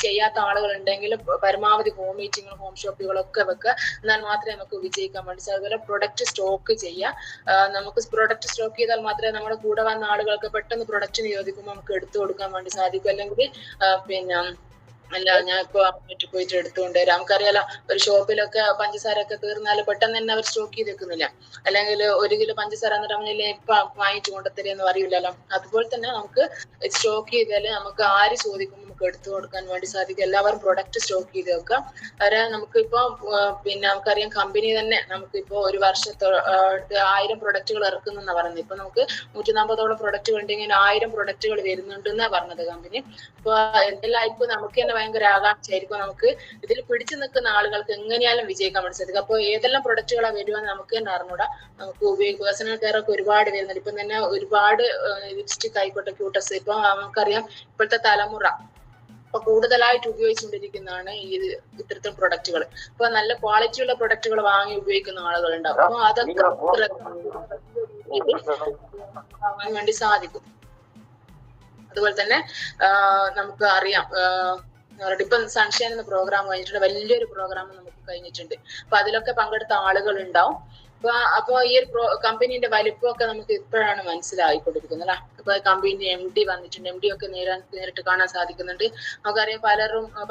ചെയ്യാത്ത ആളുകൾ ഉണ്ടെങ്കിൽ പരമാവധി ഹോം മീറ്റിങ്ങുകൾ, ഹോം ഷോപ്പുകളൊക്കെ വെക്കുക. എന്നാൽ മാത്രമേ നമുക്ക് വിജയിക്കാൻ വേണ്ടി സാധിക്കും. അതുപോലെ പ്രൊഡക്റ്റ് സ്റ്റോക്ക് ചെയ്യുക. നമുക്ക് പ്രൊഡക്റ്റ് സ്റ്റോക്ക് ചെയ്താൽ മാത്രമേ നമ്മുടെ കൂടെ വന്ന ആളുകൾക്ക് പെട്ടെന്ന് പ്രൊഡക്റ്റിന് ചോദിക്കുമ്പോൾ നമുക്ക് എടുത്തു കൊടുക്കാൻ വേണ്ടി സാധിക്കും. അല്ലെങ്കിൽ പിന്നെ അല്ല ഞാൻ ഇപ്പൊ അങ്ങോട്ട് പോയിട്ട് എടുത്തുകൊണ്ട് വരാം. നമുക്കറിയാലോ, ഒരു ഷോപ്പിലൊക്കെ പഞ്ചസാര ഒക്കെ തീർന്നാൽ പെട്ടെന്ന് തന്നെ അവർ സ്റ്റോക്ക് ചെയ്ത് വെക്കുന്നില്ല. അല്ലെങ്കിൽ 1 കിലോ പഞ്ചസാര എന്നിട്ട് ഇപ്പൊ വാങ്ങിച്ചു കൊണ്ടുത്തരുമെന്ന് അറിയില്ലല്ലോ. അതുപോലെ തന്നെ നമുക്ക് സ്റ്റോക്ക് ചെയ്താല് നമുക്ക് ആര് ചോദിക്കുമ്പോൾ നമുക്ക് എടുത്തു കൊടുക്കാൻ വേണ്ടി സാധിക്കും. എല്ലാവരും പ്രൊഡക്റ്റ് സ്റ്റോക്ക് ചെയ്ത് വെക്കുക. അവരെ നമുക്കിപ്പോ പിന്നെ നമുക്കറിയാം, കമ്പനി തന്നെ നമുക്കിപ്പോ ഒരു വർഷത്തോ 1000 പ്രൊഡക്റ്റുകൾ ഇറക്കുന്നെന്നാ പറയുന്നത്. ഇപ്പൊ നമുക്ക് 140ഓളം പ്രൊഡക്റ്റുകൾ ഉണ്ടെങ്കിൽ 1000 പ്രൊഡക്റ്റുകൾ വരുന്നുണ്ടെന്നാ പറഞ്ഞത് കമ്പനി. അപ്പൊ എന്തെല്ലാം ഇപ്പൊ നമുക്ക് തന്നെ ഭയങ്കര ആകാംക്ഷയായിരിക്കും. നമുക്ക് ഇതിൽ പിടിച്ചു നിൽക്കുന്ന ആളുകൾക്ക് എങ്ങനെയാലും വിജയിക്കാൻ വേണ്ടി സാധിക്കും. അപ്പൊ ഏതെല്ലാം പ്രൊഡക്റ്റുകളാണ് വരുവാന്ന് നമുക്ക് തന്നെ അറിഞ്ഞൂടാ. നമുക്ക് പേഴ്സണൽ കെയർ ഒക്കെ ഒരുപാട് വരുന്നുണ്ട്. ഇപ്പം തന്നെ ഒരുപാട് ലിപ്സ്റ്റിക് ആയിക്കോട്ടെ, ക്യൂട്ടസ്, ഇപ്പൊ നമുക്കറിയാം ഇപ്പോഴത്തെ തലമുറ അപ്പൊ കൂടുതലായിട്ട് ഉപയോഗിച്ചുകൊണ്ടിരിക്കുന്നതാണ് ഈ ഇത്തരത്തിൽ പ്രൊഡക്റ്റുകൾ. അപ്പൊ നല്ല ക്വാളിറ്റിയുള്ള പ്രൊഡക്റ്റുകൾ വാങ്ങി ഉപയോഗിക്കുന്ന ആളുകൾ ഉണ്ടാവും. അപ്പൊ അതൊക്കെ വാങ്ങാൻ വേണ്ടി സാധിക്കും. അതുപോലെ തന്നെ നമുക്ക് അറിയാം, ഇപ്പം സൺഷൈൻ എന്ന പ്രോഗ്രാം കഴിഞ്ഞിട്ടുണ്ട്. വലിയൊരു പ്രോഗ്രാം നമുക്ക് കഴിഞ്ഞിട്ടുണ്ട്. അപ്പൊ അതിലൊക്കെ പങ്കെടുത്ത ആളുകൾ ഉണ്ടാവും. അപ്പൊ ഈ ഒരു കമ്പനീന്റെ വലിപ്പമൊക്കെ നമുക്ക് ഇപ്പോഴാണ് മനസ്സിലായിക്കൊണ്ടിരിക്കുന്നത് അല്ലെ. ഇപ്പൊ കമ്പനി MD വന്നിട്ടുണ്ട്. MD ഒക്കെ നേരിട്ട് കാണാൻ സാധിക്കുന്നുണ്ട്. നമുക്കറിയാം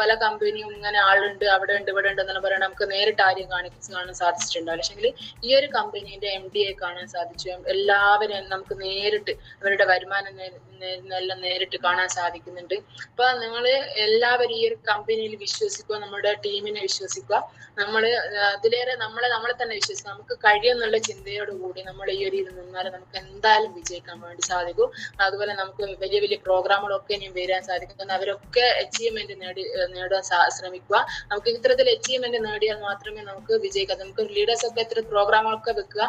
പല കമ്പനിയും ഇങ്ങനെ ആളുണ്ട്, അവിടെ ഉണ്ട്, ഇവിടെ ഉണ്ട് എന്നാണ് പറയുന്നത്. നമുക്ക് നേരിട്ട് ആരെയും കാണാൻ സാധിച്ചിട്ടുണ്ടാവില്ല. പക്ഷെങ്കിൽ ഈ ഒരു കമ്പനീന്റെ MD കാണാൻ സാധിച്ചു. എല്ലാവരും നമുക്ക് നേരിട്ട് അവരുടെ വരുമാനം എല്ലാം നേരിട്ട് കാണാൻ സാധിക്കുന്നുണ്ട്. അപ്പൊ നിങ്ങൾ എല്ലാവരും ഈ ഒരു കമ്പനിയിൽ വിശ്വസിക്കുക, നമ്മുടെ ടീമിനെ വിശ്വസിക്കുക. അതിലേറെ നമ്മളെ തന്നെ വിശ്വസിക്കുക. നമുക്ക് കഴിയുന്നുള്ള ചിന്തയോടുകൂടി നമ്മൾ ഈ ഒരു നിന്നാൽ നമുക്ക് എന്തായാലും വിജയിക്കാൻ വേണ്ടി സാധിക്കും. അതുപോലെ നമുക്ക് വലിയ വലിയ പ്രോഗ്രാമുകളൊക്കെ ഇനിയും വരാൻ സാധിക്കും. അവരൊക്കെ അച്ചീവ്മെന്റ് നേടാൻ ശ്രമിക്കുക. നമുക്ക് ഇത്തരത്തിൽ അച്ചീവ്മെന്റ് നേടിയാൽ മാത്രമേ നമുക്ക് വിജയിക്കാം. നമുക്ക് ലീഡേഴ്സ് ഒക്കെ ഇത്തരം പ്രോഗ്രാമുകളൊക്കെ വെക്കുക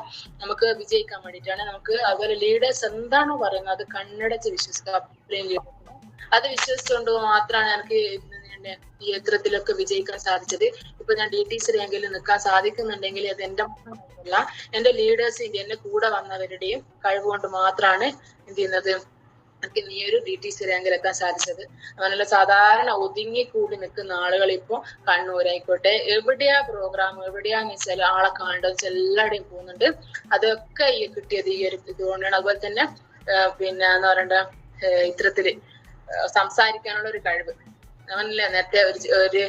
നമുക്ക് വിജയിക്കാൻ വേണ്ടിയിട്ടാണ്. നമുക്ക് അതുപോലെ ലീഡേഴ്സ് എന്താണോ പറയുന്നത് അത് കണ്ണടച്ച് വിശ്വസിക്കുക. അത് വിശ്വസിച്ചുകൊണ്ട് മാത്രമാണ് എനിക്ക് ഈ യന്ത്രത്തിലൊക്കെ വിജയിക്കാൻ സാധിച്ചത്. ഇപ്പൊ ഞാൻ DTC റാങ്കിൽ നിൽക്കാൻ സാധിക്കുന്നുണ്ടെങ്കിൽ അത് എന്റെ മാത്രമല്ല, എന്റെ ലീഡേഴ്സിന്റെ, എന്റെ കൂടെ വന്നവരുടെയും കഴിവുകൊണ്ട് മാത്രമാണ് എന്ത് ചെയ്യുന്നത് എനിക്ക് ഈ ഒരു DTC റാങ്കിലെത്താൻ സാധിച്ചത്. അങ്ങനെയുള്ള സാധാരണ ഒതുങ്ങിക്കൂടി നിൽക്കുന്ന ആളുകൾ ഇപ്പൊ കണ്ണൂരായിക്കോട്ടെ, എവിടെയാ പ്രോഗ്രാം, എവിടെയാന്ന് വെച്ചാൽ ആളെ കാണേണ്ടത് എല്ലാവരുടെയും പോകുന്നുണ്ട്. അതൊക്കെ കിട്ടിയത് ഈ ഒരു ഇതുകൊണ്ടാണ്. അതുപോലെ തന്നെ പിന്നെ എന്താ പറയണ്ട, ഇത്തരത്തില് സംസാരിക്കാനുള്ള ഒരു കഴിവ്. അവനല്ലേ നേരത്തെ ഒരു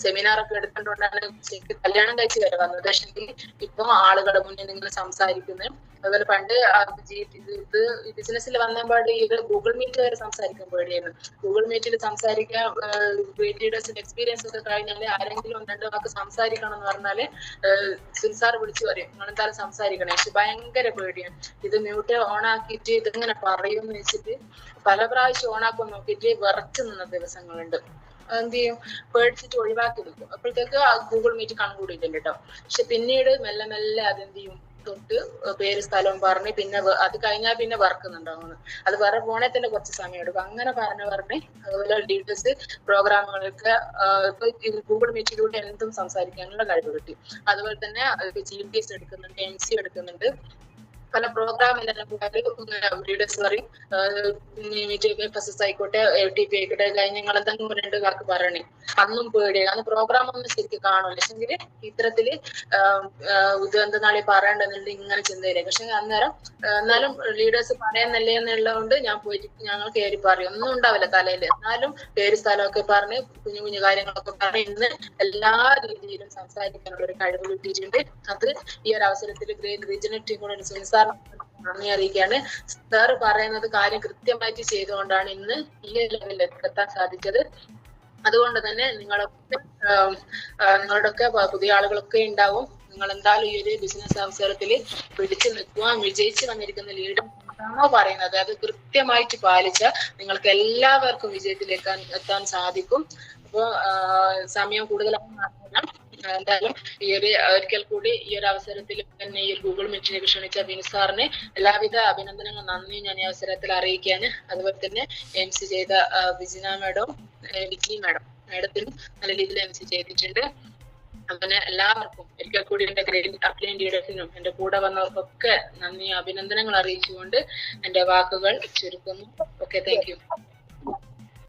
സെമിനാറൊക്കെ എടുത്തുകൊണ്ടാണ് ശരിക്കും കല്യാണം കഴിച്ച് വരെ വന്നത്. പക്ഷേ ഇപ്പൊ ആളുകളുടെ മുന്നിൽ നിങ്ങൾ സംസാരിക്കുന്നത്. അതുപോലെ പണ്ട് ഇത് ബിസിനസ്സിൽ വന്നപാട് ഇത് ഗൂഗിൾ മീറ്റ് വരെ സംസാരിക്കാൻ പേടിയായിരുന്നു. ഗൂഗിൾ മീറ്റിൽ സംസാരിക്കാൻ ലീഡേഴ്സിന്റെ എക്സ്പീരിയൻസ് ഒക്കെ കഴിഞ്ഞാല് ആരെങ്കിലും 2 വാക്ക് സംസാരിക്കണം എന്ന് പറഞ്ഞാല് സിൻസാർ വിളിച്ചു പറയും നിങ്ങൾ എന്തായാലും സംസാരിക്കണേ. പക്ഷെ ഭയങ്കര പേടിയാണ്. ഇത് മ്യൂട്ട് ഓൺ ആക്കിയിട്ട് ഇതിങ്ങനെ പറയുമെന്ന് വെച്ചിട്ട് പല പ്രാവശ്യം ഓണാക്കാൻ നോക്കിയിട്ട് വിറച്ചു നിന്ന ദിവസങ്ങളുണ്ട്. എന്ത് ചെയ്യും, പേടിച്ചിട്ട് ഒഴിവാക്കി വെക്കും. അപ്പോഴത്തേക്ക് ഗൂഗിൾ മീറ്റ് കൺക്ലൂഡ് ചെയ്തിട്ടുണ്ട് കേട്ടോ. പക്ഷെ പിന്നീട് മെല്ലെ മെല്ലെ അതെന്ത് ചെയ്യും, തൊട്ട് പേര് സ്ഥലവും പറഞ്ഞ് പിന്നെ അത് കഴിഞ്ഞാൽ പിന്നെ വർക്കുന്നുണ്ടാവുന്നു. അത് വേറെ പോണേ തന്നെ കുറച്ച് സമയം എടുക്കും. അങ്ങനെ പറഞ്ഞ് അതുപോലെ ഡീറ്റെയിൽസ് പ്രോഗ്രാമുകളൊക്കെ ഇപ്പൊ ഗൂഗിൾ മീറ്റിലൂടെ എന്തും സംസാരിക്കാനുള്ള കഴിവ് കിട്ടി. അതുപോലെ തന്നെ GPS എടുക്കുന്നുണ്ട്, MC എടുക്കുന്നുണ്ട്. പല പ്രോഗ്രാമിലെല്ലാം ലീഡേഴ്സ് പറയും FSS ആയിക്കോട്ടെ, LTP ആയിക്കോട്ടെ, ഞങ്ങൾ എന്തെങ്കിലും 2 വാക്ക് പറയണേ. അന്നും പേടിയാണ്. അന്ന് പ്രോഗ്രാം ഒന്നും ശരിക്കും കാണൂല. പക്ഷെങ്കില് ഇത്തരത്തില് ഇത് എന്തെന്നാളി പറയണ്ടെന്നുണ്ട് ഇങ്ങനെ ചിന്തയില്ല. പക്ഷെ അന്നേരം എന്നാലും ലീഡേഴ്സ് പറയുന്നല്ലേ എന്നുള്ളതുകൊണ്ട് ഞാൻ പോയിട്ട് ഞങ്ങൾ കയറി പറയും. ഒന്നും ഉണ്ടാവില്ല തലയില്. എന്നാലും പേര് സ്ഥലമൊക്കെ പറഞ്ഞ് കുഞ്ഞു കുഞ്ഞു കാര്യങ്ങളൊക്കെ പറഞ്ഞ് ഇന്ന് എല്ലാ രീതിയിലും സംസാരിക്കാനുള്ള ഒരു കഴിവ് കിട്ടിയിട്ടുണ്ട്. അത് ഈ ഒരു അവസരത്തിൽ ഗ്രേറ്റ് റീജിയണൽ ടീം കൂടെ സുനിസാർ നന്ദി അറിയിക്കുകയാണ്. സാറ് പറയുന്നത് കാര്യം കൃത്യമായിട്ട് ചെയ്തുകൊണ്ടാണ് ഇന്ന് ഈ ലെവലിൽ എത്താൻ സാധിച്ചത്. അതുകൊണ്ട് തന്നെ നിങ്ങളുടെയൊക്കെ പുതിയ ആളുകളൊക്കെ ഉണ്ടാവും. നിങ്ങൾ എന്തായാലും ഈ ഒരു ബിസിനസ് അവസരത്തിൽ പിടിച്ചു നിൽക്കുവാൻ വിജയിച്ചു വന്നിരിക്കുന്ന ലീഡർ എന്താണോ പറയുന്നത് അത് കൃത്യമായിട്ട് പാലിച്ചാൽ നിങ്ങൾക്ക് എല്ലാവർക്കും വിജയത്തിലേക്ക് എത്താൻ സാധിക്കും. അപ്പോ സമയം കൂടുതലാണെന്ന് എന്തായാലും ഈ ഒരു ഒരിക്കൽ കൂടി ഈ ഒരു അവസരത്തിൽ തന്നെ ഈ ഗൂഗിൾ മീറ്റിലേക്ക് ക്ഷണിച്ച ബിനു സാറിന് എല്ലാവിധ അഭിനന്ദനങ്ങളും നന്ദിയും ഞാൻ ഈ അവസരത്തിൽ അറിയിക്കുകയാണ്. അതുപോലെ തന്നെ MC ചെയ്ത വിജിന മാഡം, വിജി മാഡത്തിനും നല്ല രീതിയിൽ MC ചെയ്തിട്ടുണ്ട്. അങ്ങനെ എല്ലാവർക്കും ഒരിക്കൽ കൂടി എന്റെ ഗ്രേറ്റ് അപ്ലൈൻ ലീഡേഴ്സിനും എന്റെ കൂടെ വന്നവർക്കൊക്കെ നന്ദി അഭിനന്ദനങ്ങൾ അറിയിച്ചുകൊണ്ട് എന്റെ വാക്കുകൾ ചുരുക്കുന്നു. Okay, thank you.